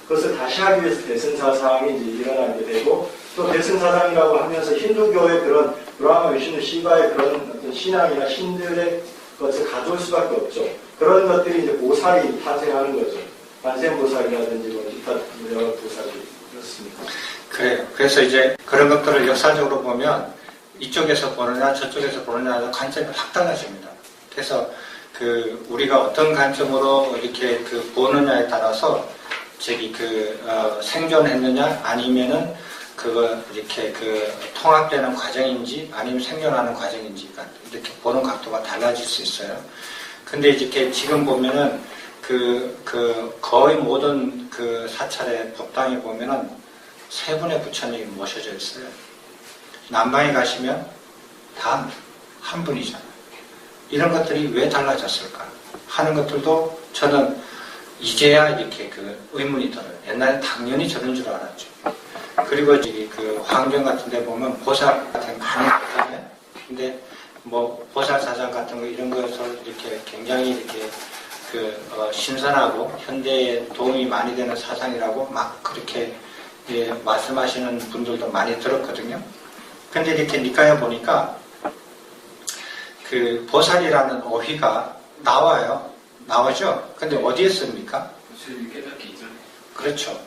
그것을 다시 하기 위해서 대승사상이 이제 일어나게 되고 또 대승사상이라고 하면서 힌두교의 그런 브라마, 위시누, 시바의 그런 어떤 신앙이나 신들의 것을 가져올 수밖에 없죠. 그런 것들이 이제 보살이 탄생하는 거죠. 관세음보살이라든지 기타 여러 보살이 그렇습니다. 그래요. 그래서 이제 그런 것들을 역사적으로 보면 이쪽에서 보느냐 저쪽에서 보느냐 관점이 확 달라집니다. 그래서 우리가 어떤 관점으로 이렇게 보느냐에 따라서 생존했느냐 아니면은 이렇게 통합되는 과정인지 아니면 생존하는 과정인지가 이렇게 보는 각도가 달라질 수 있어요. 근데 이렇게 지금 보면은 거의 모든 사찰의 법당에 보면은 세 분의 부처님이 모셔져 있어요. 남방에 가시면 다 한 분이잖아요. 이런 것들이 왜 달라졌을까 하는 것들도 저는 이제야 이렇게 의문이 들어요. 옛날에 당연히 저런 줄 알았죠. 그리고 환경 같은 데 보면 보살 같은 거 많이 있잖아요. 근데 보살 사장 같은 거 이런 것을 이렇게 굉장히 이렇게 신선하고 현대에 도움이 많이 되는 사상이라고 막 그렇게 말씀하시는 분들도 많이 들었거든요. 근데 이렇게 니까에 보니까 보살이라는 어휘가 나오죠. 근데 어디에 씁니까? 부처님 깨닫기 이전에. 그렇죠.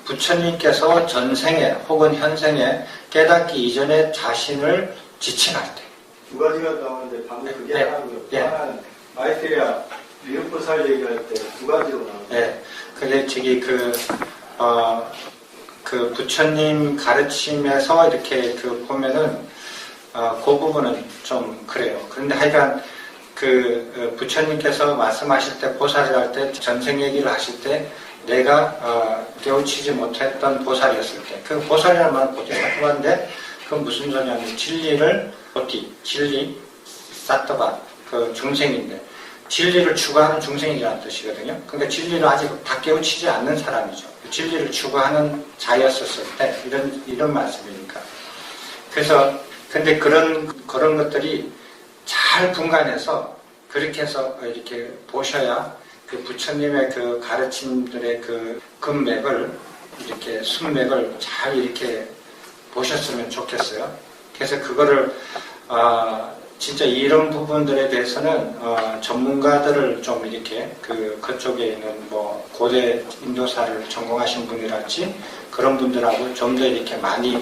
부처님께서 전생에 혹은 현생에 깨닫기 이전에 자신을 지칭할 때. 두 가지가 나오는데 방금 그게 네. 하나고요. 네. 하나는 마이테리아 미륵보살 얘기할 때 두 가지로 나옵니다. 네. 근데 부처님 가르침에서 이렇게 보면은 그 부분은 좀 그래요. 그런데 하여간 부처님께서 말씀하실 때 보살을 할 때 전생 얘기를 하실 때 내가 깨우치지 못했던 보살이었을 때 그 보살이라는 말은 보티사토바인데 그건 무슨 소리냐면 진리 사토바 중생인데 진리를 추구하는 중생이라는 뜻이거든요. 그러니까 진리를 아직 다 깨우치지 않는 사람이죠. 진리를 추구하는 자였었을 때 이런 말씀이니까. 그래서 근데 그런 것들이 잘 분간해서 그렇게 해서 이렇게 보셔야 부처님의 가르침들의 근맥을 이렇게 순맥을 잘 이렇게 보셨으면 좋겠어요. 그래서 그거를 진짜 이런 부분들에 대해서는 전문가들을 좀 이렇게 그쪽에 있는 뭐 고대 인도사를 전공하신 분이랄지 그런 분들하고 좀 더 이렇게 많이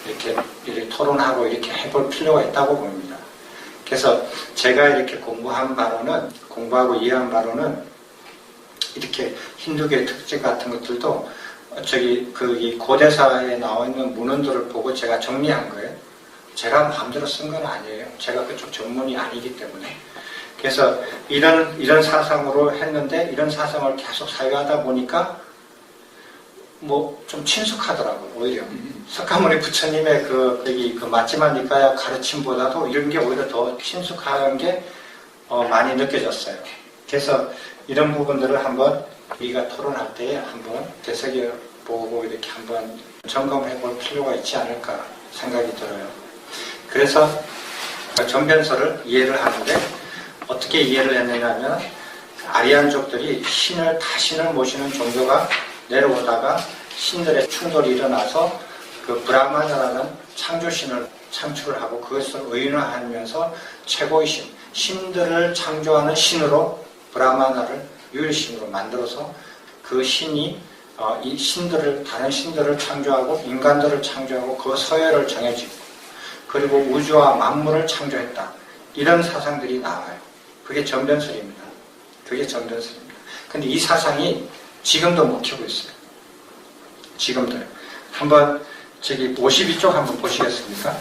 이렇게 토론하고 이렇게 해볼 필요가 있다고 봅니다. 그래서 제가 이렇게 공부하고 이해한 바로는 이렇게 힌두교의 특징 같은 것들도 이 고대사에 나와 있는 문헌들을 보고 제가 정리한 거예요. 제가 마음대로 쓴 건 아니에요. 제가 그쪽 전문이 아니기 때문에. 그래서 이런 사상으로 했는데 이런 사상을 계속 사유하다 보니까 뭐 좀 친숙하더라고요. 오히려 석가모니 부처님의 그 맞지마 니까야 가르침보다도 이런 게 오히려 더 친숙한 게 많이 느껴졌어요. 그래서 이런 부분들을 한번 우리가 토론할 때에 한번 되새겨보고 이렇게 한번 점검해 볼 필요가 있지 않을까 생각이 들어요. 그래서 전변서를 이해를 하는데 어떻게 이해를 했느냐면 아리안족들이 신을 모시는 종교가 내려오다가 신들의 충돌이 일어나서 그 브라마나라는 창조신을 창출을 하고 그것을 의인화하면서 최고의 신들을 창조하는 신으로 브라마나를 유일신으로 만들어서 그 신이 다른 신들을 창조하고 인간들을 창조하고 그 서열을 정해지고 그리고 우주와 만물을 창조했다. 이런 사상들이 나와요. 그게 전변설입니다. 근데 이 사상이 지금도 먹히고 있어요. 지금도요. 한번 52쪽 한번 보시겠습니까?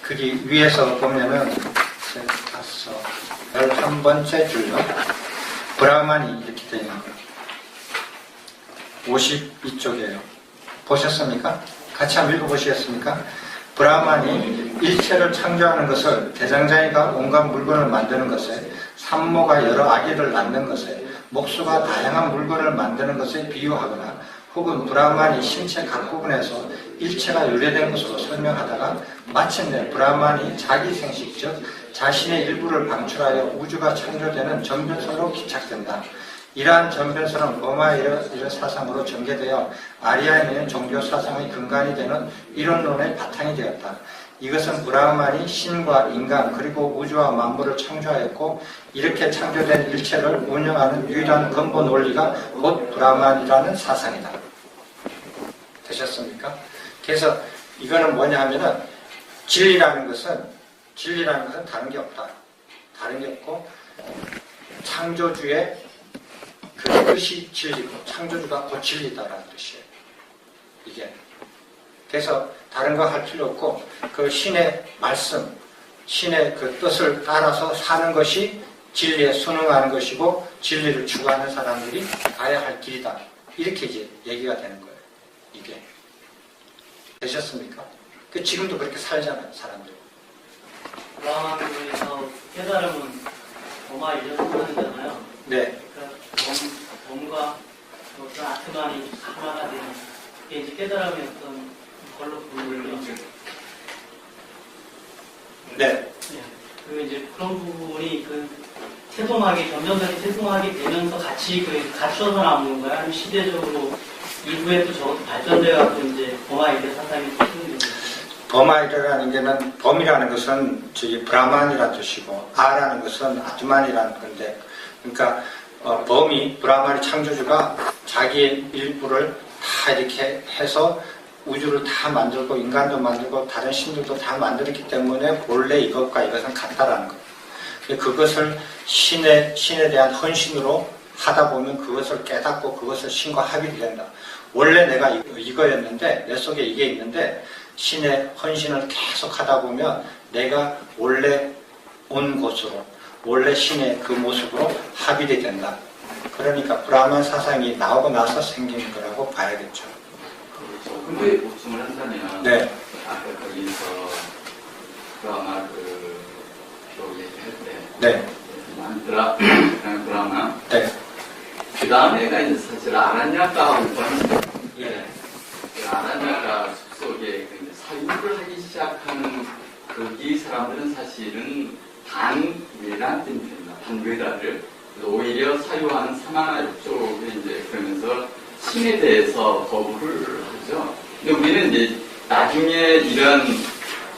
거기 위에서 보면은 11번째 줄요. 브라만이 이렇게 되어 있는 거예요. 52쪽이에요. 보셨습니까? 같이 한번 읽어보시겠습니까? 브라만이 일체를 창조하는 것을 대장장이가 온갖 물건을 만드는 것에 산모가 여러 아기를 낳는 것에 목수가 다양한 물건을 만드는 것에 비유하거나 혹은 브라만이 신체 각 부분에서 일체가 유래된 것으로 설명하다가 마침내 브라만이 자기 생식 즉 자신의 일부를 방출하여 우주가 창조되는 전변설로 기착된다. 이러한 전변설은 버마이르 사상으로 전개되어 아리아인의 종교 사상의 근간이 되는 이론론의 바탕이 되었다. 이것은 브라만이 신과 인간 그리고 우주와 만물을 창조하였고 이렇게 창조된 일체를 운영하는 유일한 근본 원리가 곧 브라만이라는 사상이다. 되셨습니까? 그래서 이거는 뭐냐 하면은 진리라는 것은 다른 게 없다. 다른 게 없고 창조주의 그 뜻이 진리고 창조주가 곧 진리다라는 뜻이에요. 이게. 그래서 다른 거 할 필요 없고 그 신의 말씀, 신의 그 뜻을 따라서 사는 것이 진리에 순응하는 것이고 진리를 추구하는 사람들이 가야 할 길이다. 이렇게 이제 얘기가 되는 거예요. 이게. 되셨습니까? 지금도 그렇게 살잖아요, 사람들. 브라만에서 깨달음은 버마이르 사상이잖아요. 네. 범과 어떤 아트만이 하나가 되는 그게 이제 깨달음의 어떤 걸로 보이는 네. 그리고 이제 그런 부분이 전면설이 태동하게 되면서 같이 갖춰서 나오는 거야. 아니면 시대적으로 이후에 또 저것도 발전돼갖고 이제 버마이르 사상이 생기는 거예요. 버마이르라는 게는 범이라는 것은 브라만이라는 뜻이고 아라는 것은 아트만이라는 건데 그러니까 범이 브라만이 창조주가 자기의 일부를 다 이렇게 해서 우주를 다 만들고 인간도 만들고 다른 신들도 다 만들었기 때문에 본래 이것과 이것은 같다라는 거예요. 그것을 신에 대한 헌신으로 하다 보면 그것을 깨닫고 그것을 신과 합이 된다. 원래 내가 이거였는데 내 속에 이게 있는데 신의 헌신을 계속 하다 보면 내가 원래 온 곳으로 원래 신의 그 모습으로 합의되게 된다. 그러니까 브라만 사상이 나오고 나서 생긴 거라고 봐야겠죠. 근데 보충을 한다면 네. 아까 거기서 브라마 얘기할 때 네. 브라마 네. 그 다음에가 이제 사실 아란야가하고 예. 아란야가 숲속에 사유를 하기 시작하는 거기 사람들은 사실은 반외란 됩니다. 반외라를 오히려 사유하는 사마나 쪽에 이제 그러면서 신에 대해서 거부를 하죠. 근데 우리는 이제 나중에 이런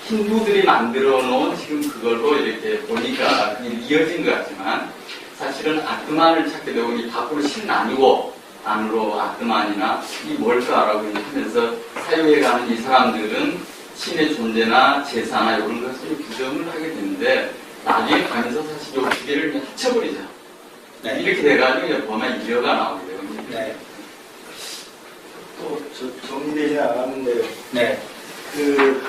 힌두들이 만들어 놓은 지금 그걸로 이렇게 보니까 그게 이어진 것 같지만 사실은 아트만을 찾게 되고 이 밖으로 신은 아니고 안으로 아트만이나 이 뭘까라고 하면서 사유해가는 이 사람들은 신의 존재나 제사나 이런 것을 규정을 하게 되는데 나중에 가면서 사실 이 두 개를 그냥 합쳐버리죠. 네. 이렇게 돼가지고 이제 범한 이려가 나오게 되거든요. 네. 또 정리되지 않았는데 네. 그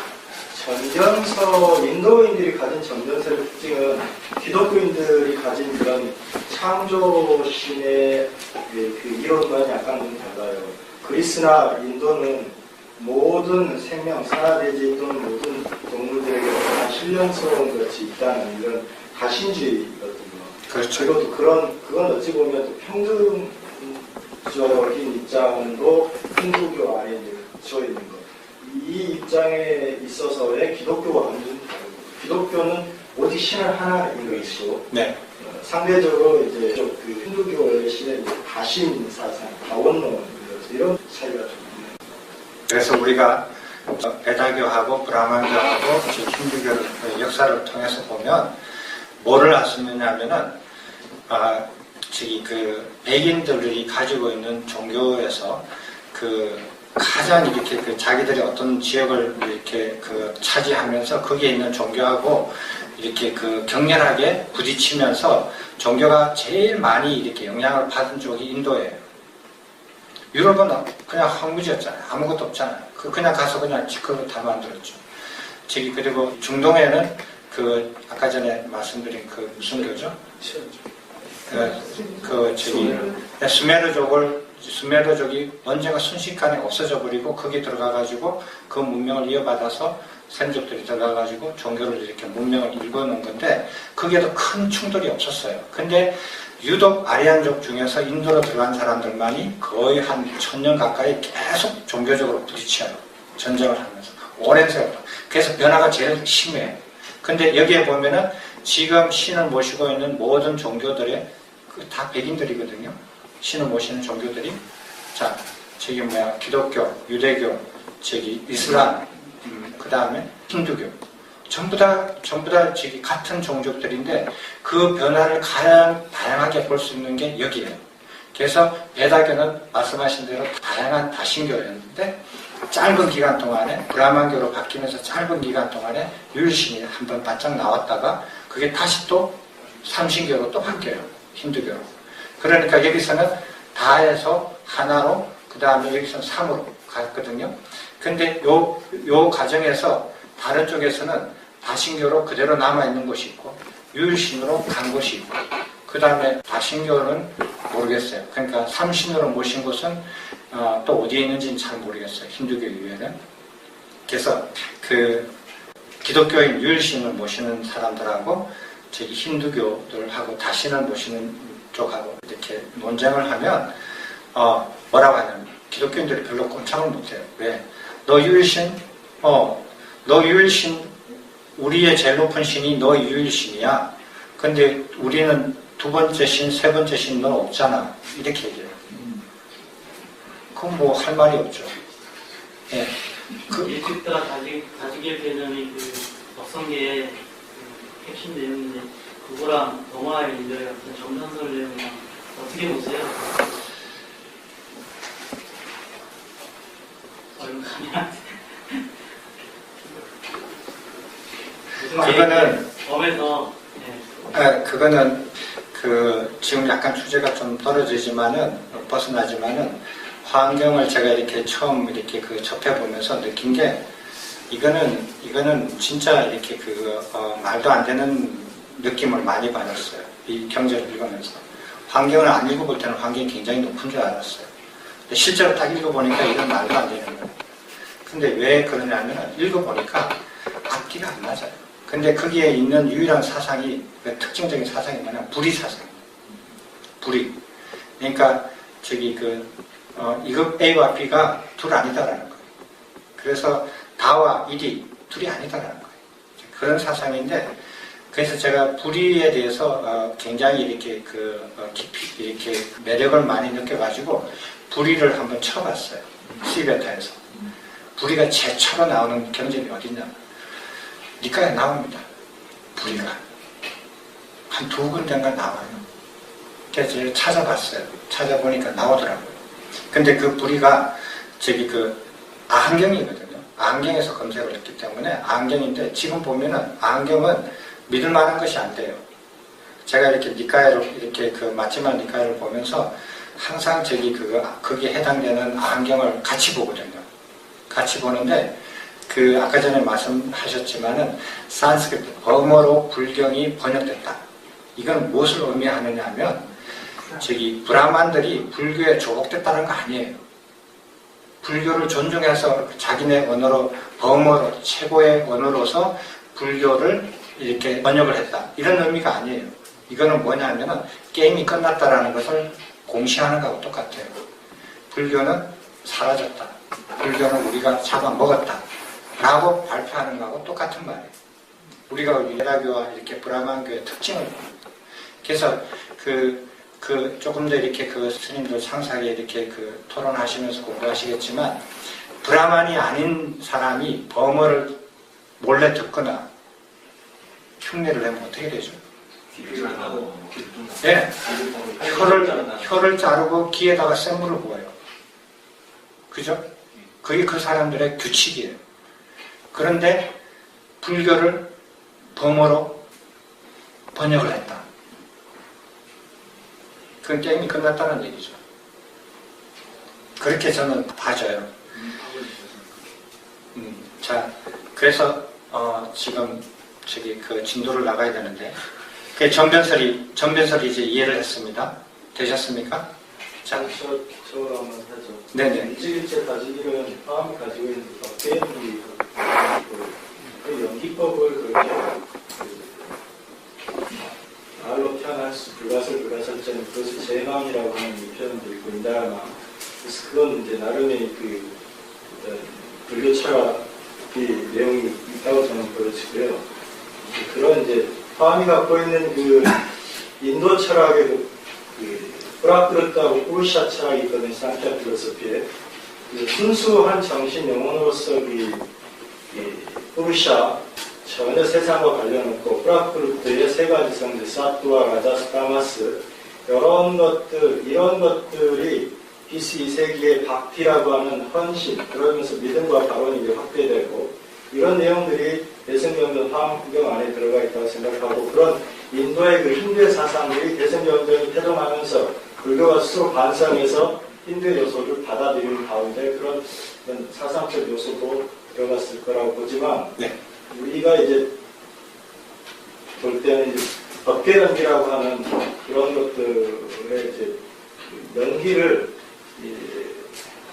전전서 인도인들이 가진 전전서의 특징은 기독교인들이 가진 그런 창조신의 그 이론과는 약간 좀 달라요. 그리스나 인도는 모든 생명, 산화되지 또는 모든 동물들에게 다 신령스러운 것이 있다는 이런 다신주의거든요. 그렇죠. 그리고 그건 어찌 보면 또 평등적인 입장도 힌두교 안에 이제 묻혀 있는 것. 이 입장에 있어서의 기독교와 완전히 다르고, 기독교는 오직 신을 하나인 것이고, 네. 상대적으로 이제 그 힌두교의 신의 이제 다신 사상, 다원론 이런 차이가 좀 있는. 그래서 우리가 베다교하고 브라만교하고 힌두교 역사를 통해서 보면 뭐를 알 수 있느냐면은 그 백인들이 가지고 있는 종교에서 그 가장 이렇게 그 자기들이 어떤 지역을 이렇게 그 차지하면서 거기에 있는 종교하고 이렇게 그 격렬하게 부딪히면서 종교가 제일 많이 이렇게 영향을 받은 쪽이 인도예요. 유럽은 그냥 황무지였잖아요. 아무것도 없잖아요. 그냥 가서 그냥 지크로 다 만들었죠. 그리고 중동에는 그 아까 전에 말씀드린 그 무슨 교죠? 수메르족이 언젠가 순식간에 없어져 버리고 거기 들어가가지고 그 문명을 이어받아서 샘족들이 들어가가지고 종교를 이렇게 문명을 일궈놓은 건데 거기에도 큰 충돌이 없었어요. 근데 유독 아리안족 중에서 인도로 들어간 사람들만이 거의 한 1000년 가까이 계속 종교적으로 부딪혀요. 전쟁을 하면서 오랜 세월. 그래서 변화가 제일 심해요. 근데 여기에 보면은 지금 신을 모시고 있는 모든 종교들의 다 백인들이거든요. 신을 모시는 종교들이. 자, 기독교, 유대교, 이슬람, 그 다음에 힌두교. 전부 다 같은 종족들인데 그 변화를 가장 다양하게 볼 수 있는 게 여기예요. 그래서 베다교는 말씀하신 대로 다양한 다신교였는데 짧은 기간 동안에 브라만교로 바뀌면서 짧은 기간 동안에 유일신이 한번 바짝 나왔다가 그게 다시 또 삼신교로 또 바뀌어요. 힌두교로. 그러니까 여기서는 다에서 하나로 그 다음에 여기서는 3으로 갔거든요. 근데 요 과정에서 다른 쪽에서는 다신교로 그대로 남아있는 곳이 있고 유일신으로 간 곳이 있고 그 다음에 다신교는 모르겠어요. 그러니까 삼신으로 모신 곳은 또 어디에 있는지는 잘 모르겠어요. 힌두교 이외에는. 그래서 그 기독교인 유일신을 모시는 사람들하고 힌두교들하고 다신을 모시는 쪽하고 이렇게 논쟁을 하면 뭐라고 하냐면 기독교인들이 별로 꼼짝을 못해요. 왜? 너 유일신? 너 유일신, 우리의 제일 높은 신이 너 유일신이야. 근데 우리는 두 번째 신, 세 번째 신 너 없잖아. 이렇게 얘기해요. 그건 뭐 할 말이 없죠. 예. 예수가 다지길 개념이 그 역성계의 핵심 내용인데 그거랑 동화의 인별 같은 정전설 내용이랑 어떻게 보세요? 얼마나 그거는 범에서 그거는 지금 약간 주제가 좀 떨어지지만은 벗어나지만은 환경을 제가 이렇게 처음 이렇게 접해보면서 느낀 게 이거는 진짜 이렇게 말도 안 되는 느낌을 많이 받았어요. 이 경제를 읽으면서 환경을 안 읽어볼 때는 환경이 굉장히 높은 줄 알았어요. 근데 실제로 딱 읽어보니까 이건 말도 안 되는 거예요. 근데 왜 그러냐면 읽어보니까 앞뒤가 안 맞아요. 근데 거기에 있는 유일한 사상이 특징적인 사상이 뭐냐 불의 사상이에요. 불의. 그러니까 이거 A와 B가 둘 아니다라는 거예요. 그래서 다와 일이 둘이 아니다라는 거예요. 그런 사상인데 그래서 제가 불의에 대해서 굉장히 이렇게 깊이 이렇게 매력을 많이 느껴가지고 불의를 한번 쳐봤어요. 시베타에서. 불의가 최초로 나오는 경전이 어딨냐? 니까에 나옵니다. 불의가. 한 2군데인가 나와요. 그래서 제가 찾아봤어요. 찾아보니까 나오더라고요. 근데 그 불의가 저기 아한경이거든요. 아한경에서 검색을 했기 때문에 아한경인데 지금 보면은 아한경은 믿을 만한 것이 안 돼요. 제가 이렇게 니까이를 이렇게 마지막 니까이를 보면서 항상 거기에 해당되는 아한경을 같이 보거든요. 같이 보는데 아까 전에 말씀하셨지만은 산스크리트 범어로 불경이 번역됐다. 이건 무엇을 의미하느냐 하면 브라만들이 불교에 조복됐다는 거 아니에요. 불교를 존중해서 자기네 언어로 범어로 최고의 언어로서 불교를 이렇게 번역을 했다. 이런 의미가 아니에요. 이거는 뭐냐면은 게임이 끝났다라는 것을 공시하는 거하고 똑같아요. 불교는 사라졌다. 불교는 우리가 잡아먹었다. 라고 발표하는 거하고 똑같은 말이에요. 우리가 예라교와 이렇게 브라만교의 특징을 봅니다. 그래서 조금 더 이렇게 스님들 상세하게 이렇게 토론하시면서 공부하시겠지만, 브라만이 아닌 사람이 범어를 몰래 듣거나 흉내를 내면 어떻게 되죠? 네. 혀를 자르고 귀에다가 샘물을 부어요. 그죠? 그게 그 사람들의 규칙이에요. 그런데 불교를 범어로 번역을 했다. 그건 게임이 끝났다는 얘기죠. 그렇게 저는 봐져요. 자, 그래서 지금 진도를 나가야 되는데, 전변설이 이제 이해를 했습니다. 되셨습니까? 자, 저걸 한번 하죠. 네네. 일찍일찍 가지기는 화음이 가지고 있는 게임이 그 연기법을 그렇게 말로 표현할 수 불가설자는 그것을 제망이라고 하는 표현도 있고 인다라마. 그래서 그건 이제 나름의 불교 철학의 내용이 있다고 저는 보여지고요. 그런 이제 화음이 갖고 있는 인도 철학의 프라크르트하고 puruṣa 철학이 있거든요. 상ख्야 필로소피에. 순수한 정신 영혼으로서 puruṣa 전혀 세상과 관련 없고 프라크르트의 세 가지 성질 사투와 라자스 타마스 이런 것들이 BC 2세기의 박피라고 하는 헌신 그러면서 믿음과 발언이 확대되고 이런 내용들이 대승경전 화엄경 안에 들어가 있다고 생각하고 그런 인도의 힌두의 사상들이 대승경전이 태동하면서 불교가 스스로 반성해서 힌두의 요소를 받아들이는 가운데 그런 사상적 요소도 들어갔을 거라고 보지만 네. 우리가 이제 볼 때는 법계 연기라고 하는 그런 것들의 이제 연기를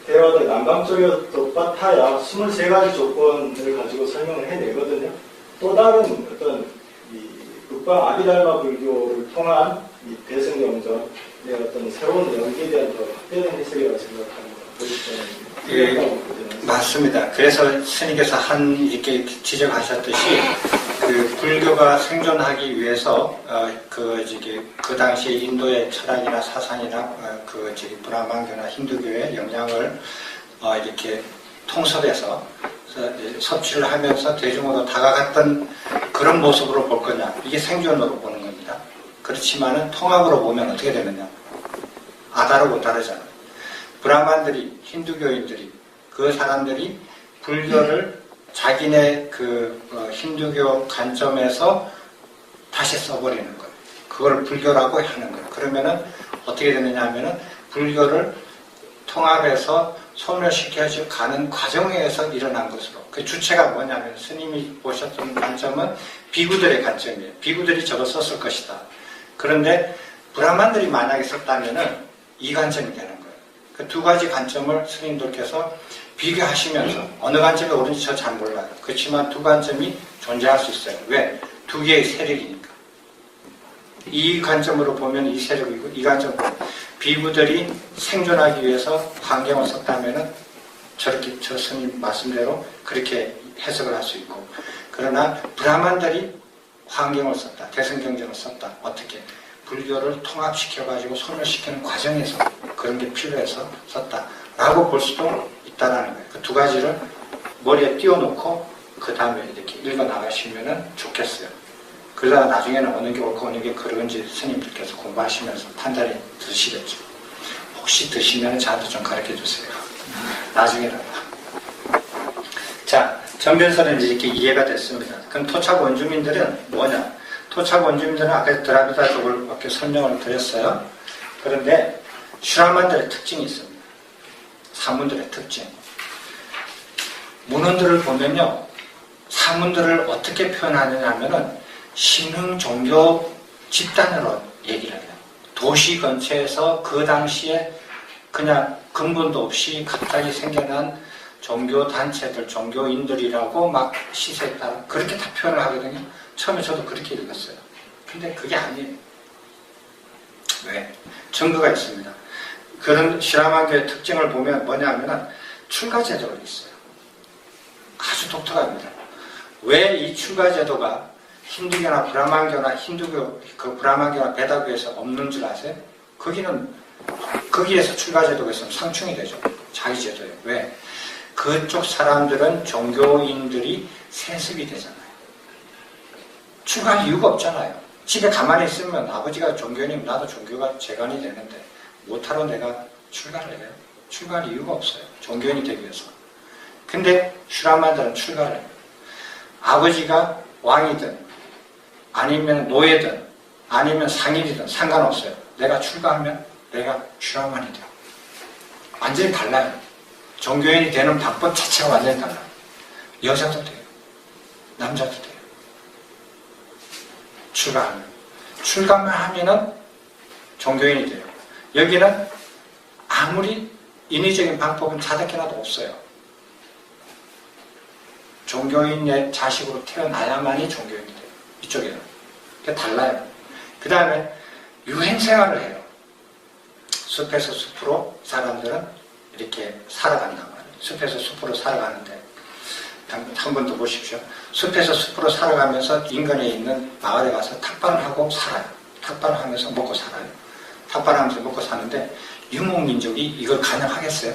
대화도 남방적이어도 똑같아야 23가지 조건을 가지고 설명을 해내거든요. 또 다른 어떤 북방 아비달마 불교를 통한 이 대승경전의 어떤 새로운 연기에 대한 더 확대된 해석이라고 생각합니다. 예, 맞습니다. 그래서 스님께서 이렇게 지적하셨듯이 불교가 생존하기 위해서 그 당시 인도의 철학이나 사상이나 브라만교나 힌두교의 영향을 이렇게 통섭해서 섭취를 하면서 대중으로 다가갔던 그런 모습으로 볼 거냐, 이게 생존으로 보는 겁니다. 그렇지만은 통합으로 보면 어떻게 되느냐, 아다르고 다르잖아. 브라만들이, 힌두교인들이, 그 사람들이 불교를 자기네 힌두교 관점에서 다시 써버리는 거예요. 그걸 불교라고 하는 거예요. 그러면은 어떻게 되느냐 하면은 불교를 통합해서 소멸시켜져 가는 과정에서 일어난 것으로. 그 주체가 뭐냐면 스님이 보셨던 관점은 비구들의 관점이에요. 비구들이 저거 썼을 것이다. 그런데 브라만들이 만약에 썼다면은 이 관점이 되는 거예요. 그 두 가지 관점을 스님들께서 비교하시면서 어느 관점이 옳은지 저 잘 몰라요. 그렇지만 두 관점이 존재할 수 있어요. 왜? 두 개의 세력이니까. 이 관점으로 보면 이 세력이고 이 관점으로 비구들이 생존하기 위해서 환경을 썼다면은 저렇게 저 스님 말씀대로 그렇게 해석을 할 수 있고, 그러나 브라만들이 환경을 썼다. 대승경전을 썼다. 어떻게? 불교를 통합시켜가지고 소멸시키는 과정에서 그런 게 필요해서 썼다라고 볼 수도 있다라는 거예요. 그 두 가지를 머리에 띄워놓고 그 다음에 이렇게 읽어 나가시면은 좋겠어요. 그러다가 나중에는 어느 게 옳고 어느 게 그런지 스님들께서 공부하시면서 판단이 드시겠죠. 혹시 드시면 저한테 좀 가르쳐 주세요. 나중에는. 자, 전변설은 이렇게 이해가 됐습니다. 그럼 토착 원주민들은 뭐냐? 토착 원주민들은 아까 드라비다 쪽을 이렇게 설명을 드렸어요. 그런데 슈라만들의 특징이 있습니다. 사문들의 특징. 문헌들을 보면요, 사문들을 어떻게 표현하느냐 하면은 신흥 종교 집단으로 얘기를 해요. 도시 근처에서 그 당시에 그냥 근본도 없이 갑자기 생겨난 종교 단체들, 종교인들이라고 막 시세에 따라 그렇게 다 표현을 하거든요. 처음에 저도 그렇게 읽었어요. 근데 그게 아니에요. 왜? 증거가 있습니다. 그런 시라만교의 특징을 보면 뭐냐 하면은 출가제도가 있어요. 아주 독특합니다. 왜 이 출가제도가 힌두교나 브라만교나 그 브라만교나 베다교에서 없는 줄 아세요? 거기에서 출가제도가 있으면 상충이 되죠. 자위제도예요. 왜? 그쪽 사람들은 종교인들이 세습이 되잖아요. 출가할 이유가 없잖아요. 집에 가만히 있으면 아버지가 종교인이면 나도 종교가 재간이 되는데 못하러 내가 출가를 해요. 출가할 이유가 없어요. 종교인이 되기 위해서. 근데 슈라만들은 출가를 해요. 아버지가 왕이든 아니면 노예든 아니면 상인이든 상관없어요. 내가 출가하면 내가 슈라만이 돼요. 완전히 달라요. 종교인이 되는 방법 자체가 완전히 달라요. 여자도 돼요. 남자도 돼요. 출가하면. 출가만 하면은 종교인이 돼요. 여기는 아무리 인위적인 방법은 자덕해놔도 없어요. 종교인의 자식으로 태어나야만이 종교인이 돼요. 이쪽에는. 그게 달라요. 그 다음에 유행생활을 해요. 숲에서 숲으로 사람들은 이렇게 살아간단 말이에요. 숲에서 숲으로 살아가는데 한 번 더 보십시오. 숲에서 숲으로 살아가면서 인근에 있는 마을에 가서 탁발을 하고 살아요. 탁발을 하면서 먹고 살아요. 탁발을 하면서 먹고 사는데 유목민족이 이걸 가능하겠어요?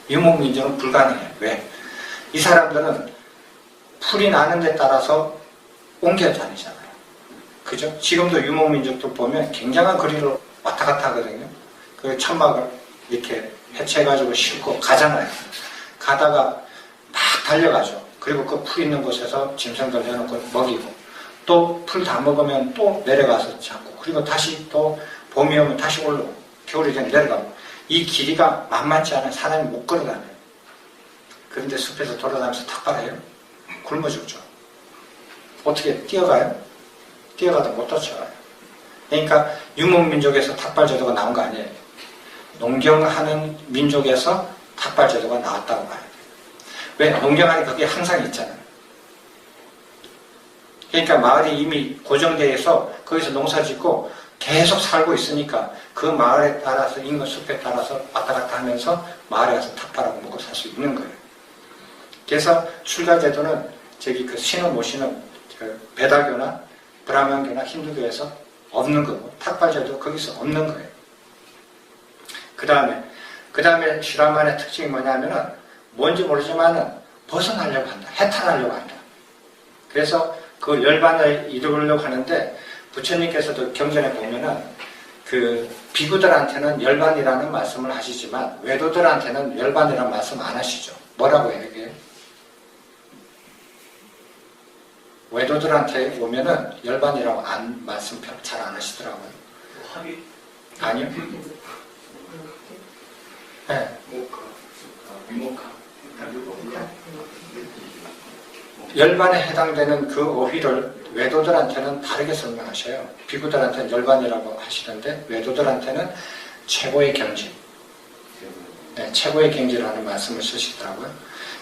유목민족은 불가능해요. 왜? 이 사람들은 풀이 나는 데 따라서 옮겨 다니잖아요. 그죠? 지금도 유목민족들 보면 굉장한 거리를 왔다 갔다 하거든요. 그 천막을 이렇게 해체해가지고 싣고 가잖아요. 가다가 막 달려가죠. 그리고 그 풀 있는 곳에서 짐승들 해놓고 먹이고 또 풀 다 먹으면 또 내려가서 잡고 그리고 다시 또 봄이 오면 다시 올라오고 겨울이 되면 내려가고 이 길이가 만만치 않은 사람이 못 걸어다녀요. 그런데 숲에서 돌아다니면서 탁발해요? 굶어 죽죠. 어떻게 뛰어가요? 뛰어가도 못 쫓아가요. 그러니까 유목민족에서 탁발제도가 나온 거 아니에요. 농경하는 민족에서 탁발제도가 나왔다고 봐요. 왜? 농경하니 그게 항상 있잖아요. 그러니까 마을이 이미 고정되어 있어 거기서 농사 짓고 계속 살고 있으니까 그 마을에 따라서 인근 숲에 따라서 왔다 갔다 하면서 마을에 가서 탁발하고 먹고 살 수 있는 거예요. 그래서 출가제도는 저기 그 신을 모시는 베다교나 브라만교나 힌두교에서 없는 거고 탁발제도 거기서 없는 거예요. 그 다음에 슈라만의 특징이 뭐냐면은 뭔지 모르지만은 벗어나려고 한다. 해탈하려고 한다. 그래서 그 열반을 이루려고 하는데 부처님께서도 경전에 보면은 그 비구들한테는 열반이라는 말씀을 하시지만 외도들한테는 열반이라는 말씀 안 하시죠. 뭐라고 해요 이게? 외도들한테 오면은 열반이라고 말씀 잘 안 하시더라고요. 합의? 아니요. 네. 위목하. 열반에 해당되는 그 어휘를 외도들한테는 다르게 설명하셔요. 비구들한테는 열반이라고 하시는데 외도들한테는 최고의 경지. 네, 최고의 경지라는 말씀을 쓰시더라고요.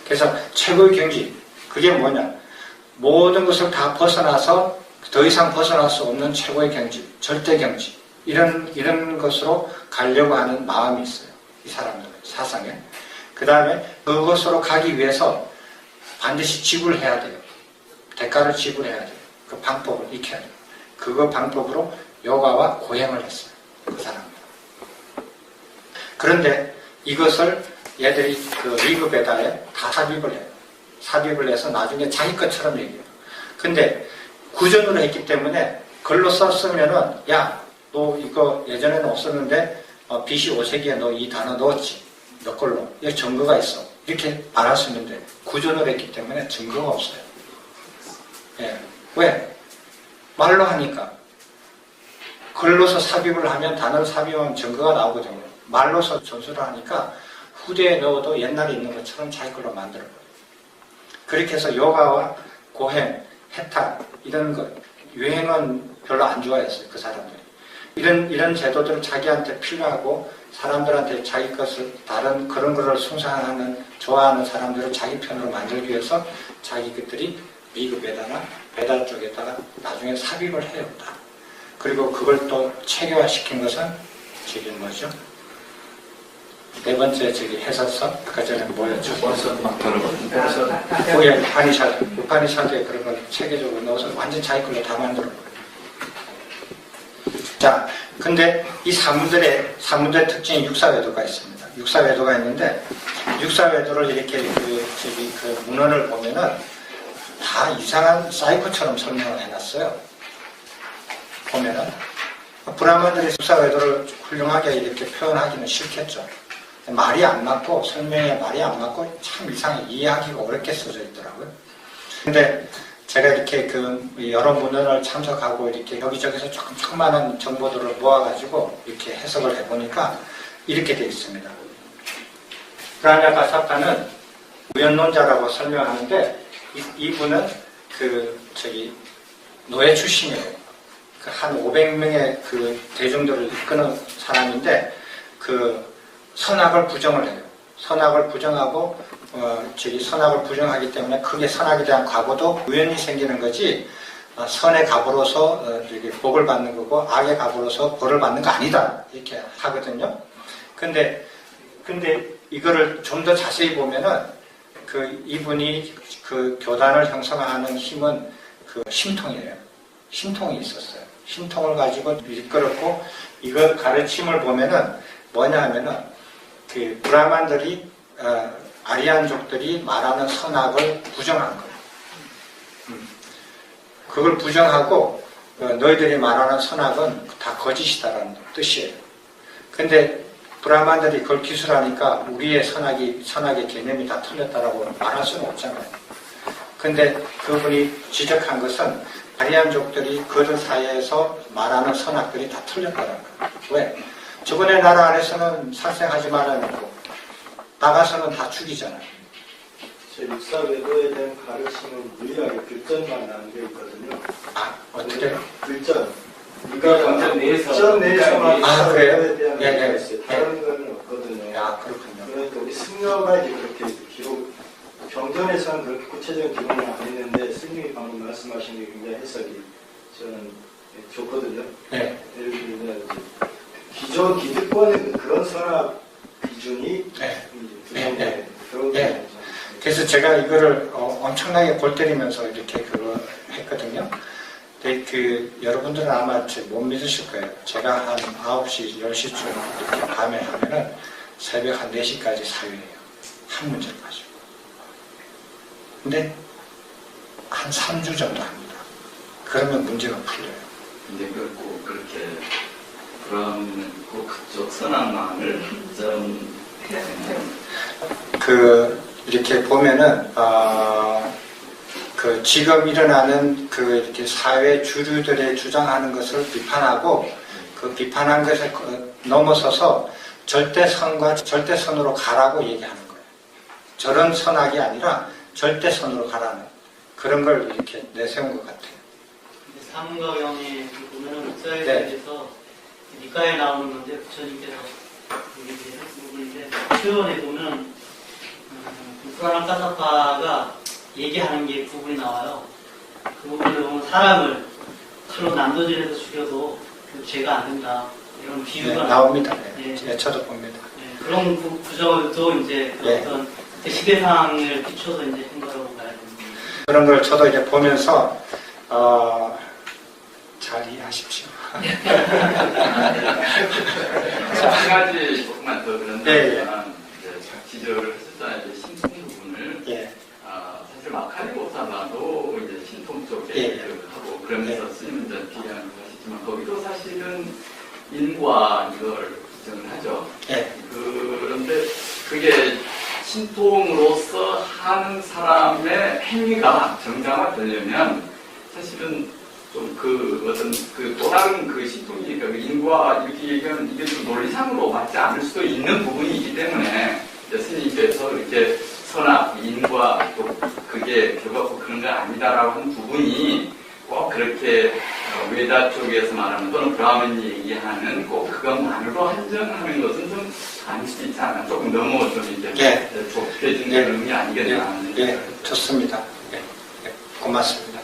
그래서 최고의 경지, 그게 뭐냐? 모든 것을 다 벗어나서 더 이상 벗어날 수 없는 최고의 경지, 절대 경지. 이런 것으로 가려고 하는 마음이 있어요. 이 사람들 사상에. 그 다음에 그것으로 가기 위해서 반드시 지불해야 돼요. 대가를 지불해야 돼요. 그 방법을 익혀야 돼요. 그거 방법으로 요가와 고행을 했어요. 그 사람은. 그런데 이것을 얘들이 그 리그베다에 다 삽입을 해요. 삽입을 해서 나중에 자기 것처럼 얘기해요. 근데 구전으로 했기 때문에 글로 썼으면은 야, 너 이거 예전에는 없었는데 BC 5세기에 너 이 단어 넣었지. 너 걸로. 여기 증거가 있어. 이렇게 말할 수 있는데 구전으로 했기 때문에 증거가 없어요. 예. 왜? 말로 하니까. 글로서 삽입을 하면 단어를 삽입하면 증거가 나오거든요. 말로서 전수를 하니까 후대에 넣어도 옛날에 있는 것처럼 자기 걸로 만들어버려요. 그렇게 해서 요가와 고행, 해탈 이런 것 유행은 별로 안 좋아했어요. 그 사람들이. 이런 제도들은 자기한테 필요하고 사람들한테 자기 것을 다른 그런 거를 숭상하는 좋아하는 사람들을 자기 편으로 만들기 위해서 자기 것들이 미국 베다나 베다 쪽에다가 나중에 삽입을 해요. 다. 그리고 그걸 또 체계화시킨 것은 저기 뭐죠? 네 번째 저기 해설서 아까 전에 뭐였죠? 거기에 우파니샤드에 그런 걸 체계적으로 넣어서 완전 자기 걸로 다 만들어버려요. 자, 근데 이 사문들의 특징이 육사외도가 있습니다. 육사외도가 있는데 육사외도를 이렇게 그 문헌을 보면은 다 이상한 사이코처럼 설명을 해놨어요. 보면은 브라ಹ만들이 육사외도를 훌륭하게 이렇게 표현하기는 싫겠죠. 말이 안 맞고 설명에 말이 안 맞고 참 이상해 이해하기가 어렵게 써져 있더라고요. 근데 제가 이렇게 그 여러 문헌을 참석하고 이렇게 여기저기서 조그마한 정보들을 모아가지고 이렇게 해석을 해보니까 이렇게 되어 있습니다. 프라냐카사파는 우연론자라고 설명하는데 이분은 노예 출신이에요. 한 500명의 그 대중들을 이끄는 사람인데 그 선악을 부정을 해요. 선악을 부정하고 선악을 부정하기 때문에 크게 선악에 대한 과보도 우연히 생기는 거지 선의 갑으로서 복을 받는 거고 악의 갑으로서 벌을 받는 거 아니다 이렇게 하거든요. 근데 이거를 좀 더 자세히 보면은 그 이분이 그 교단을 형성하는 힘은 그 심통이에요. 심통이 있었어요. 심통을 가지고 이끌었고 이거 가르침을 보면은 뭐냐 하면은 그 브라만들이 아리안족들이 말하는 선악을 부정한 거예요. 그걸 부정하고 너희들이 말하는 선악은 다 거짓이다라는 뜻이에요. 근데 브라만들이 그걸 기술하니까 우리의 선악의 개념이 다 틀렸다라고 말할 수는 없잖아요. 근데 그분이 지적한 것은 아리안족들이 그들 사이에서 말하는 선악들이 다 틀렸다는 거예요. 왜? 저번에 나라 안에서는 살생하지 말아놓고 나가서는 다 죽이잖아요. 제 육사외도에 대한 가르침은 유일하게 글전만 남겨 있거든요. 아, 어떻게요? 글전. 글전 내에서. 글전 내에서만 아, 그래요? 육사외도에 대한 예, 얘기가 예. 있어요. 다른 건 없거든요. 아, 그렇군요. 그러니까 우리 승려가 이제 그렇게 기록, 경전에서는 그렇게 구체적인 기록을 안 했는데 스님이 방금 말씀하신 게 굉장히 해석이 저는 좋거든요. 네. 예를 들면 기존 기득권의 그런 선악 기준이 네. 부정된 그런 네. 게 그래서 제가 이거를 엄청나게 골 때리면서 이렇게 그거 했거든요. 근데 여러분들은 아마 못 믿으실 거예요. 제가 한 9시, 10시쯤 이렇게 밤에 하면은 새벽 한 4시까지 사유해요. 한 문제를 가지고. 근데 한 3주 정도 합니다. 그러면 문제가 풀려요. 근데 꼭 그렇게 그러면 꼭 그쪽 선악망을 해야 되나요? 이렇게 보면은, 지금 일어나는 이렇게 사회 주류들의 주장하는 것을 비판하고, 그 비판한 것에 넘어서서 절대선과 절대선으로 가라고 얘기하는 거예요. 저런 선악이 아니라 절대선으로 가라는 그런 걸 이렇게 내세운 것 같아요. 사문가경에 보면은 목사에 네. 대해서 니까에 나오는 건데 부처님께서 얘기하신 부분인데 최원에 보면 불안한 까사파가 얘기하는 게 부분이 나와요. 그 부분에 보면 사람을 칼로 난도질해서 죽여도 그 죄가 안 된다 이런 비유가 나옵니다. 네. 네, 저도 봅니다. 네, 그런 구조도 이제 네. 어떤 그 시대상을 비춰서 이제 한 거라고 봐야 됩니다. 그런 걸 저도 이제 보면서 잘 이해하십시오. 한 가지 조금만 더 그런데 예, 예. 지적을 하셨잖아요. 이제 신통 부분을 예, 사실 마카리고사마도 이제 신통 쪽에 예. 하고 그러면서 스님은 이제 비하는 하시지만 거기도 사실은 인과 이걸 규정을 하죠. 예, 그런데 그게 신통으로서 하는 사람의 행위가 정당화되려면 사실은 좀 그 어떤 그 또 다른 그 신통이니까 그 인과 이렇게 얘기하면 이게 좀 논리상으로 맞지 않을 수도 있는 부분이기 때문에 이제 스님께서 이렇게 선악, 인과 또 그게 결과고 그런 거 아니다라고 하는 부분이 꼭 그렇게 외다 쪽에서 말하는 또는 브라ಹ୍먼이 얘기하는 꼭 그것만으로 한정하는 것은 좀 아닐 수도 있지 않나. 조금 너무 좀 이렇게 예. 좁혀지는 예. 의미 아니겠나. 예, 좋습니다. 예, 예, 고맙습니다.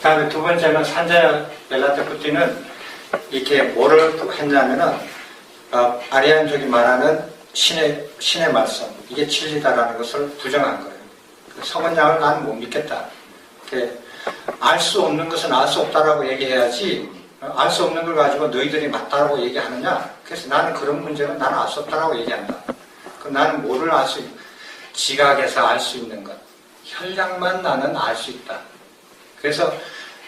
다음에 두 번째는 산자야 벨라테푸티는 이렇게 뭐를 했냐면은 아리안족이 말하는 신의 말씀, 이게 진리다라는 것을 부정한 거예요. 성언양을 나는 못 믿겠다. 알 수 없는 것은 알 수 없다라고 얘기해야지, 알 수 없는 걸 가지고 너희들이 맞다라고 얘기하느냐. 그래서 나는 그런 문제는 나는 알 수 없다라고 얘기한다. 그럼 나는 뭐를 알 수 있는, 지각에서 알 수 있는 것, 혈량만 나는 알 수 있다. 그래서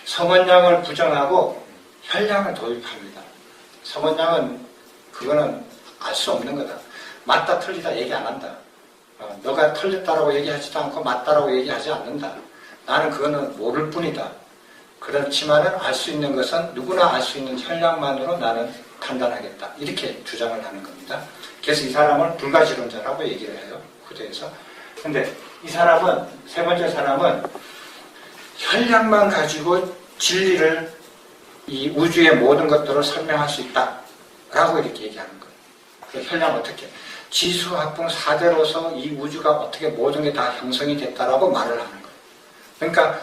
성언양을 부정하고 혈량을 도입합니다. 성언양은 그거는 알 수 없는 거다. 맞다 틀리다 얘기 안 한다. 너가 틀렸다라고 얘기하지도 않고 맞다라고 얘기하지 않는다. 나는 그거는 모를 뿐이다. 그렇지만은 알 수 있는 것은 누구나 알 수 있는 혈량만으로 나는 판단하겠다. 이렇게 주장을 하는 겁니다. 그래서 이 사람을 불가지론자라고 얘기를 해요. 후대에서. 근데 이 사람은, 세 번째 사람은 혈량만 가지고 진리를, 이 우주의 모든 것들을 설명할 수 있다. 라고 이렇게 얘기하는 거예요. 그 혈량 어떻게? 지수학풍 4대로서 이 우주가 어떻게 모든 게 다 형성이 됐다라고 말을 하는 거예요. 그러니까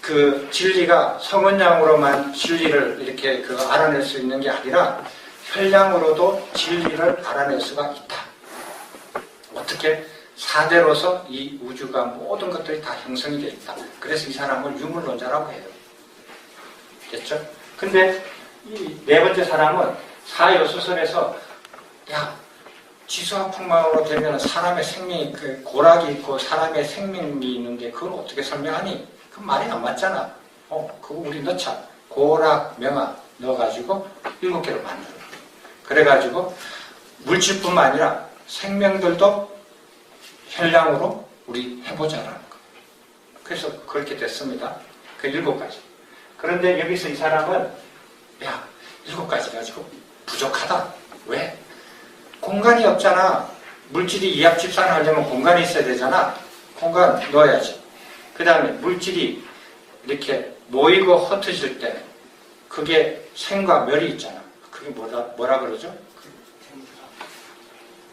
그 진리가 성언양으로만 진리를 이렇게 알아낼 수 있는 게 아니라 혈량으로도 진리를 알아낼 수가 있다. 어떻게? 4대로서 이 우주가 모든 것들이 다 형성이 되어 있다. 그래서 이 사람을 유물론자라고 해요. 됐죠? 근데 이 네 번째 사람은 사요수설에서 야, 지수학풍만으로 되면 사람의 생명이, 고락이 있고 사람의 생명이 있는데 그걸 어떻게 설명하니? 그 말이 안 맞잖아. 그거 우리 넣자. 고락, 명화 넣어가지고 7개를 만들어. 그래가지고 물질뿐만 아니라 생명들도 혈량으로 우리 해보자라는 거. 그래서 그렇게 됐습니다. 그 7가지. 그런데 여기서 이 사람은 야, 7가지 가지고 부족하다. 왜? 공간이 없잖아. 물질이 이합 집산하려면 공간이 있어야 되잖아. 공간 넣어야지. 그 다음에 물질이 이렇게 모이고 흩어질 때 그게 생과 멸이 있잖아. 그게 뭐라 그러죠?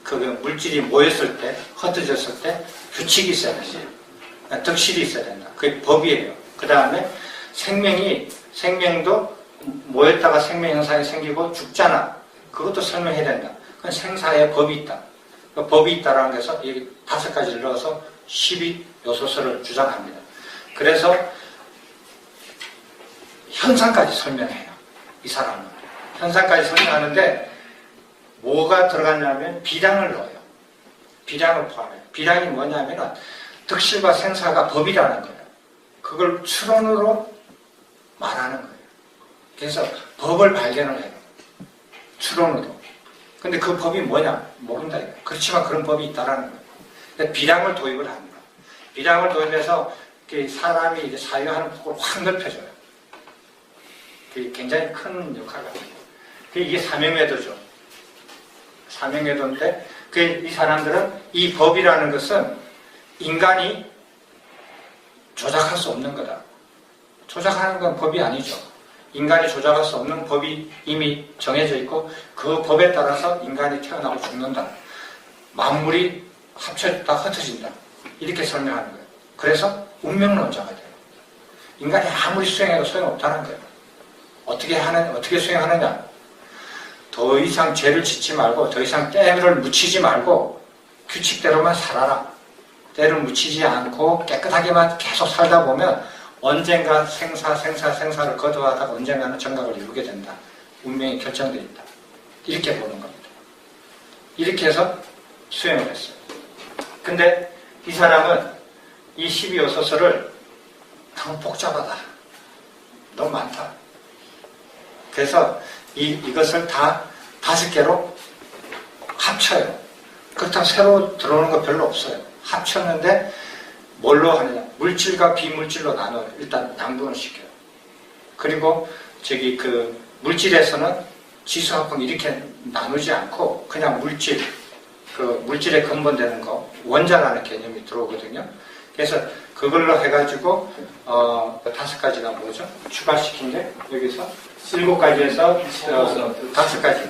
그 물질이 모였을 때, 흩어졌을 때 규칙이 있어야 된다. 덕실이 있어야 된다. 그게 법이에요. 그 다음에 생명도 모였다가 생명 현상이 생기고 죽잖아. 그것도 설명해야 된다. 그건 생사의 법이 있다. 그 법이 있다라는 데서 여기 5가지를 넣어서 12요소설을 주장합니다. 그래서 현상까지 설명해요. 이 사람은. 현상까지 설명하는데 뭐가 들어갔냐면 비량을 넣어요. 비량을 포함해요. 비량이 뭐냐면 덕실과 생사가 법이라는 거예요. 그걸 추론으로 말하는 거예요. 그래서 법을 발견을 해요. 추론으로. 근데 그 법이 뭐냐? 모른다. 그렇지만 그런 법이 있다라는 거예요. 비량을 도입을 합니다. 비량을 도입해서 사람이 이제 사유하는 폭을 확 넓혀줘요. 그게 굉장히 큰 역할을 합니다. 이게 사명외도죠. 사명외도인데 이 사람들은 이 법이라는 것은 인간이 조작할 수 없는 거다. 조작하는 건 법이 아니죠. 인간이 조작할 수 없는 법이 이미 정해져 있고 그 법에 따라서 인간이 태어나고 죽는다. 만물이 합쳐졌다 흩어진다. 이렇게 설명하는 거예요. 그래서 운명론자가 돼요. 인간이 아무리 수행해도 소용없다는 거예요. 어떻게 수행하느냐? 더 이상 죄를 짓지 말고 더 이상 때를 묻히지 말고 규칙대로만 살아라. 때를 묻히지 않고 깨끗하게만 계속 살다 보면 언젠가 생사를 거듭하다가 언젠가는 정각을 이루게 된다. 운명이 결정되어 있다. 이렇게 보는 겁니다. 이렇게 해서 수행을 했어요. 근데 이 사람은 이 12호소설을 너무 복잡하다. 너무 많다. 그래서 이것을 다 5개로 합쳐요. 그렇다고 새로 들어오는 거 별로 없어요. 합쳤는데 뭘로 하느냐. 물질과 비물질로 나눠요. 일단 양분을 시켜요. 그리고 물질에서는 지수합성 이렇게 나누지 않고 그냥 물질에 근본되는 거, 원자라는 개념이 들어오거든요. 그래서 그걸로 해가지고 5가지가 뭐죠? 추가시킨 게 여기서 7가지에서 5가지.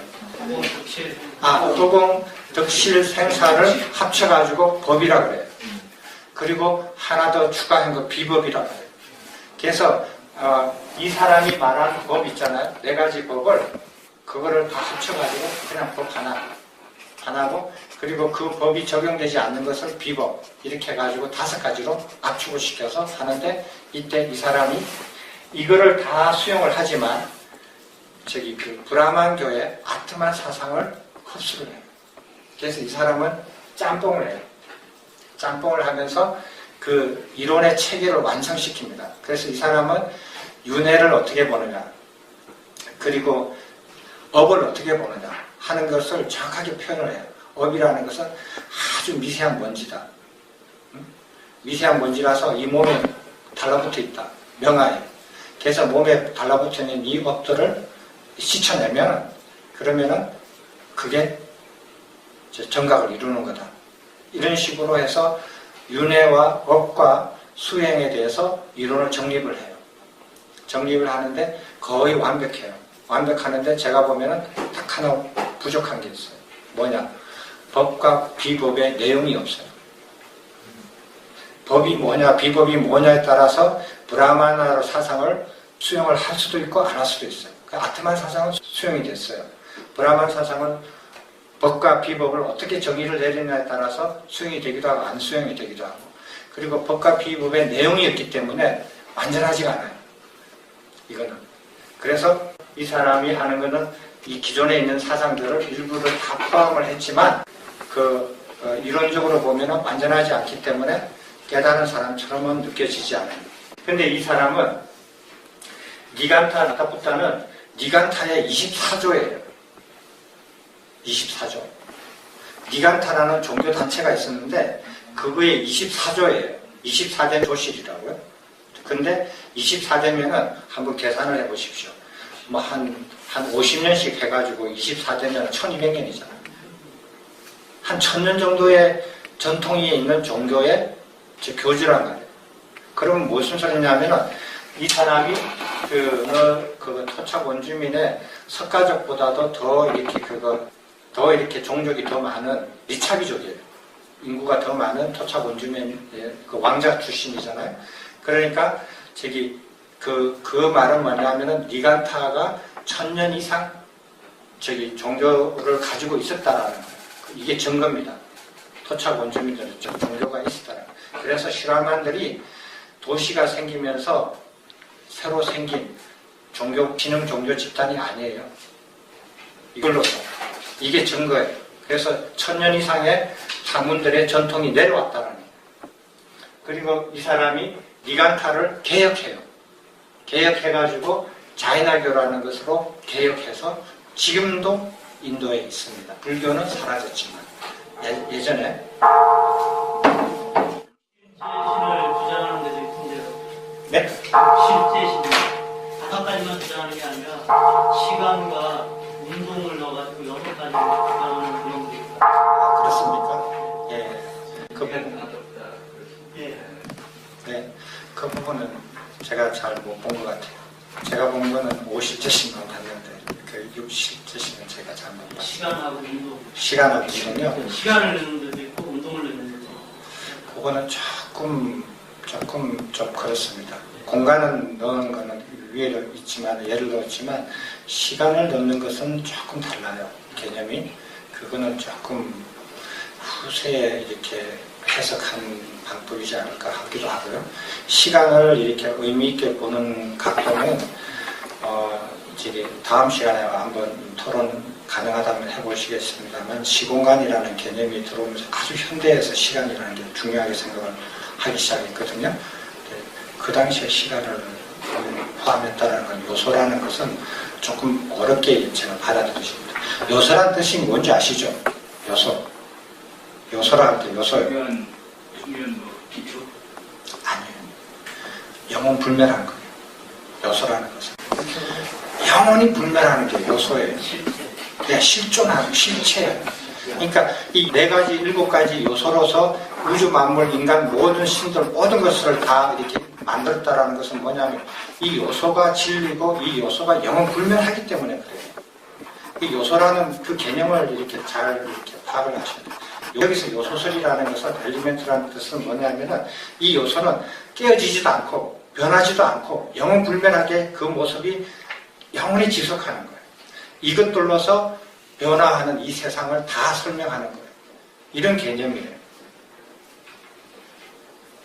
도공, 덕실, 생사를 합쳐가지고 법이라고 그래요. 그리고 하나 더 추가한 거 비법이라고 해요. 그래서 이 사람이 말한 법 있잖아요. 4가지 법을 그거를 다 합쳐가지고 그냥 법 하나고 그리고 그 법이 적용되지 않는 것을 비법 이렇게 해가지고 5가지로 압축을 시켜서 하는데 이때 이 사람이 이거를 다 수용을 하지만 브라만교의 아트만 사상을 흡수를 해요. 그래서 이 사람은 짬뽕을 해요. 짬뽕을 하면서 그 이론의 체계를 완성시킵니다. 그래서 이 사람은 윤회를 어떻게 보느냐 그리고 업을 어떻게 보느냐 하는 것을 정확하게 표현을 해요. 업이라는 것은 아주 미세한 먼지다. 미세한 먼지라서 이 몸에 달라붙어 있다. 명하에. 그래서 몸에 달라붙어 있는 이 업들을 그러면은 그게 정각을 이루는 거다. 이런 식으로 해서 윤회와 업과 수행에 대해서 이론을 정립을 해요. 정립을 하는데 거의 완벽해요. 완벽하는데 제가 보면은 딱 하나 부족한 게 있어요. 뭐냐? 법과 비법의 내용이 없어요. 법이 뭐냐, 비법이 뭐냐에 따라서 브라마나 사상을 수용을 할 수도 있고 안 할 수도 있어요. 아트만 사상은 수용이 됐어요. 브라만 사상은 법과 비법을 어떻게 정의를 내리냐에 따라서 수용이 되기도 하고 안 수용이 되기도 하고 그리고 법과 비법의 내용이 있기 때문에 완전하지가 않아요. 이거는. 그래서 이 사람이 하는 거는 이 기존에 있는 사상들을 일부를 다 포함을 했지만 이론적으로 보면은 완전하지 않기 때문에 깨달은 사람처럼은 느껴지지 않아요. 근데 이 사람은 니간타는 니간타의 24조예요. 24조. 니간타라는 종교단체가 있었는데 그거의 24조예요. 24대 조실이라고요. 근데 24대면은 한번 계산을 해보십시오. 뭐 한 50년씩 해가지고 24대면 1200년이잖아요. 한 1000년 정도의 전통이 있는 종교의 교주란 말이에요. 그러면 무슨 소리냐면은 이 사람이 토착 원주민의 석가족보다도 더 이렇게 종족이 더 많은 리차비족이에요. 인구가 더 많은 토착 원주민의 왕자 출신이잖아요. 그러니까 그 말은 뭐냐면은 니간타가 1000년 이상 종교를 가지고 있었다라는 거예요. 이게 증거입니다. 토착 원주민들은 종교가 있었다라는 거예요. 그래서 실화만들이 도시가 생기면서 새로 생긴 신흥 종교 집단이 아니에요. 이걸로서 이게 증거예요. 그래서 1000년 이상의 사문들의 전통이 내려왔다는 거예요. 그리고 이 사람이 니간타를 개혁해요. 개혁해가지고 자이나교라는 것으로 개혁해서 지금도 인도에 있습니다. 불교는 사라졌지만 예전에 신을 주장하는 데도 있던데요. 네? 실제 신 5가지만 주장하는 게 아니라 시간과 운동을 넣어가지고 6가지 주장하는 그런 게 있어요. 그렇습니까? 예. 네. 그 부분은 제가 잘 못 본 것 같아요. 제가 본 거는 50제씩만 봤는데 그 60제씩은 제가 잘 못 봤어요. 시간하고 운동. 시간하고 운동요? 시간을 넣는 데도 있고 운동을 넣는 데도 있고. 그거는 조금 좀 그렇습니다. 공간은 넣는 거는 위에 있지만 예를 들었지만 시간을 넣는 것은 조금 달라요. 개념이. 그거는 조금 후세에 이렇게 해석한 방법이지 않을까 하기도 하고요. 시간을 이렇게 의미 있게 보는 각도는 이제 다음 시간에 한번 토론 가능하다면 해보시겠습니다만 시공간이라는 개념이 들어오면서 아주 현대에서 시간이라는 게 중요하게 생각을 하기 시작했거든요. 그 당시에 시간을 포함했다는 건 요소라는 것은 조금 어렵게 제가 받아들여집니다. 요소란 뜻이 뭔지 아시죠? 요소. 요소라 할 때 요소요. 수면 뭐 기초. 아니에요. 영원 불멸한 거예요. 요소라는 것은. 영원히 불멸하는 게 요소예요. 그냥 실존하는 실체예요. 그러니까 이 4가지, 7가지 요소로서 우주 만물, 인간, 모든 신들, 모든 것을 다 이렇게 만들었다라는 것은 뭐냐면 이 요소가 진리고 이 요소가 영원 불멸하기 때문에 그래요. 이 요소라는 그 개념을 이렇게 잘 이렇게 파악을 하셔야 돼요. 여기서 요소설이라는 것은 엘리멘트라는 뜻은 뭐냐면은 이 요소는 깨어지지도 않고 변하지도 않고 영원 불멸하게 그 모습이 영원히 지속하는 거예요. 이것들로서 변화하는 이 세상을 다 설명하는 거예요. 이런 개념이에요.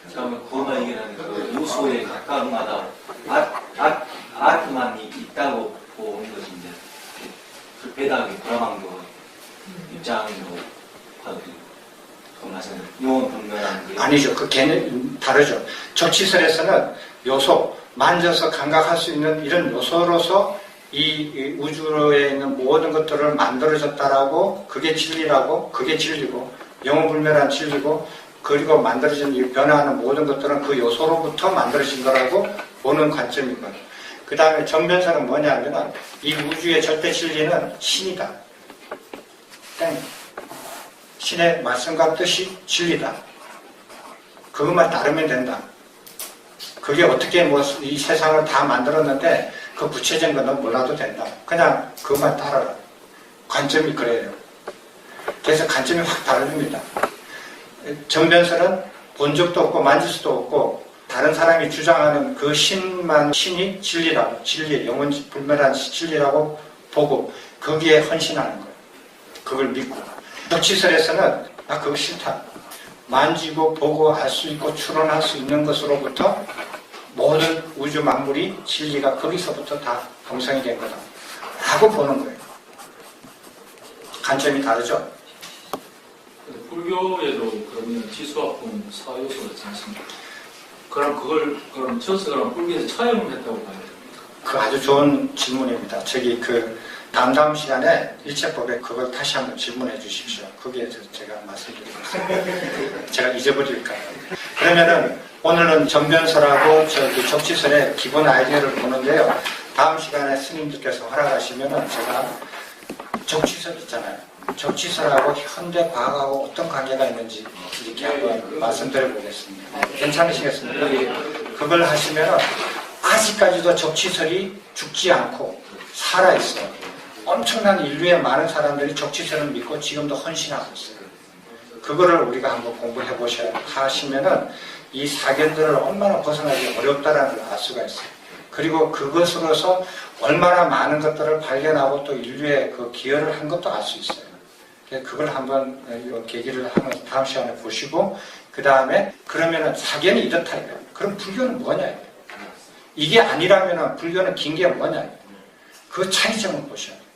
그다음에 구어가 얘기하는 그 요소에 각각 마다 아트만이 있다고 보는 것이 이제 그 배당의 브라망도 입장으로 봐도 말씀은 영원 불멸한 게 아니죠. 그 개념 다르죠. 적치설에서는 요소, 만져서 감각할 수 있는 이런 요소로서 이 우주에 있는 모든 것들을 만들어졌다라고 그게 진리라고 그게 진리고 영원불멸한 진리고 그리고 만들어진 이 변화하는 모든 것들은 그 요소로부터 만들어진 거라고 보는 관점이거든요. 그 다음에 정변설은 뭐냐면은 이 우주의 절대 진리는 신이다. 땡. 신의 말씀과 뜻이 진리다. 그것만 따르면 된다. 그게 어떻게 뭐 이 세상을 다 만들었는데 그 구체적인 건 몰라도 된다. 그냥 그것만 따라라. 관점이 그래요. 그래서 관점이 확 다릅니다. 정변설은 본 적도 없고 만질 수도 없고 다른 사람이 주장하는 그 신이 진리라고 진리, 영원 불멸한 진리라고 보고 거기에 헌신하는 거예요. 그걸 믿고. 적치설에서는 나 그거 싫다. 만지고 보고 할 수 있고 추론할 수 있는 것으로부터 모든 우주 만물이 진리가 거기서부터 다 형성이 된 거다 라고 보는 거예요. 관점이 다르죠? 불교에도 그러면 지수화풍 사요소가 있지 않습니까? 그럼 철석을 불교에서 차용을 했다고 봐야 됩니까? 그 아주 좋은 질문입니다. 저기 다음 시간에 일체법에 그걸 다시 한번 질문해 주십시오. 그게 제가 말씀드리겠습니다. 제가 잊어버릴까요? 그러면은 오늘은 정변설하고 적치설의 기본 아이디어를 보는데요. 다음 시간에 스님들께서 허락하시면은 제가 적치설 있잖아요. 적치설하고 현대 과학하고 어떤 관계가 있는지 이렇게 한번 말씀드려 보겠습니다. 괜찮으시겠습니까? 그걸 하시면은 아직까지도 적치설이 죽지 않고 살아있어요. 엄청난 인류의 많은 사람들이 적치설을 믿고 지금도 헌신하고 있어요. 그거를 우리가 한번 공부해 보셔야 하시면은 이 사견들을 얼마나 벗어나기 어렵다라는 걸 알 수가 있어요. 그리고 그것으로서 얼마나 많은 것들을 발견하고 또 인류에 그 기여를 한 것도 알 수 있어요. 그걸 한번 계기를 하면서 다음 시간에 보시고 그 다음에 그러면은 사견이 이렇다 이거예요. 그럼 불교는 뭐냐 이게 아니라면은 불교는 긴 게 뭐냐 그 차이점을 보셔야 돼요.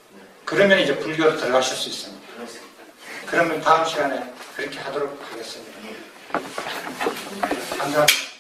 그러면 이제 불교로 들어가실 수 있습니다. 그러면 다음 시간에 그렇게 하도록 하겠습니다. 감사합니다.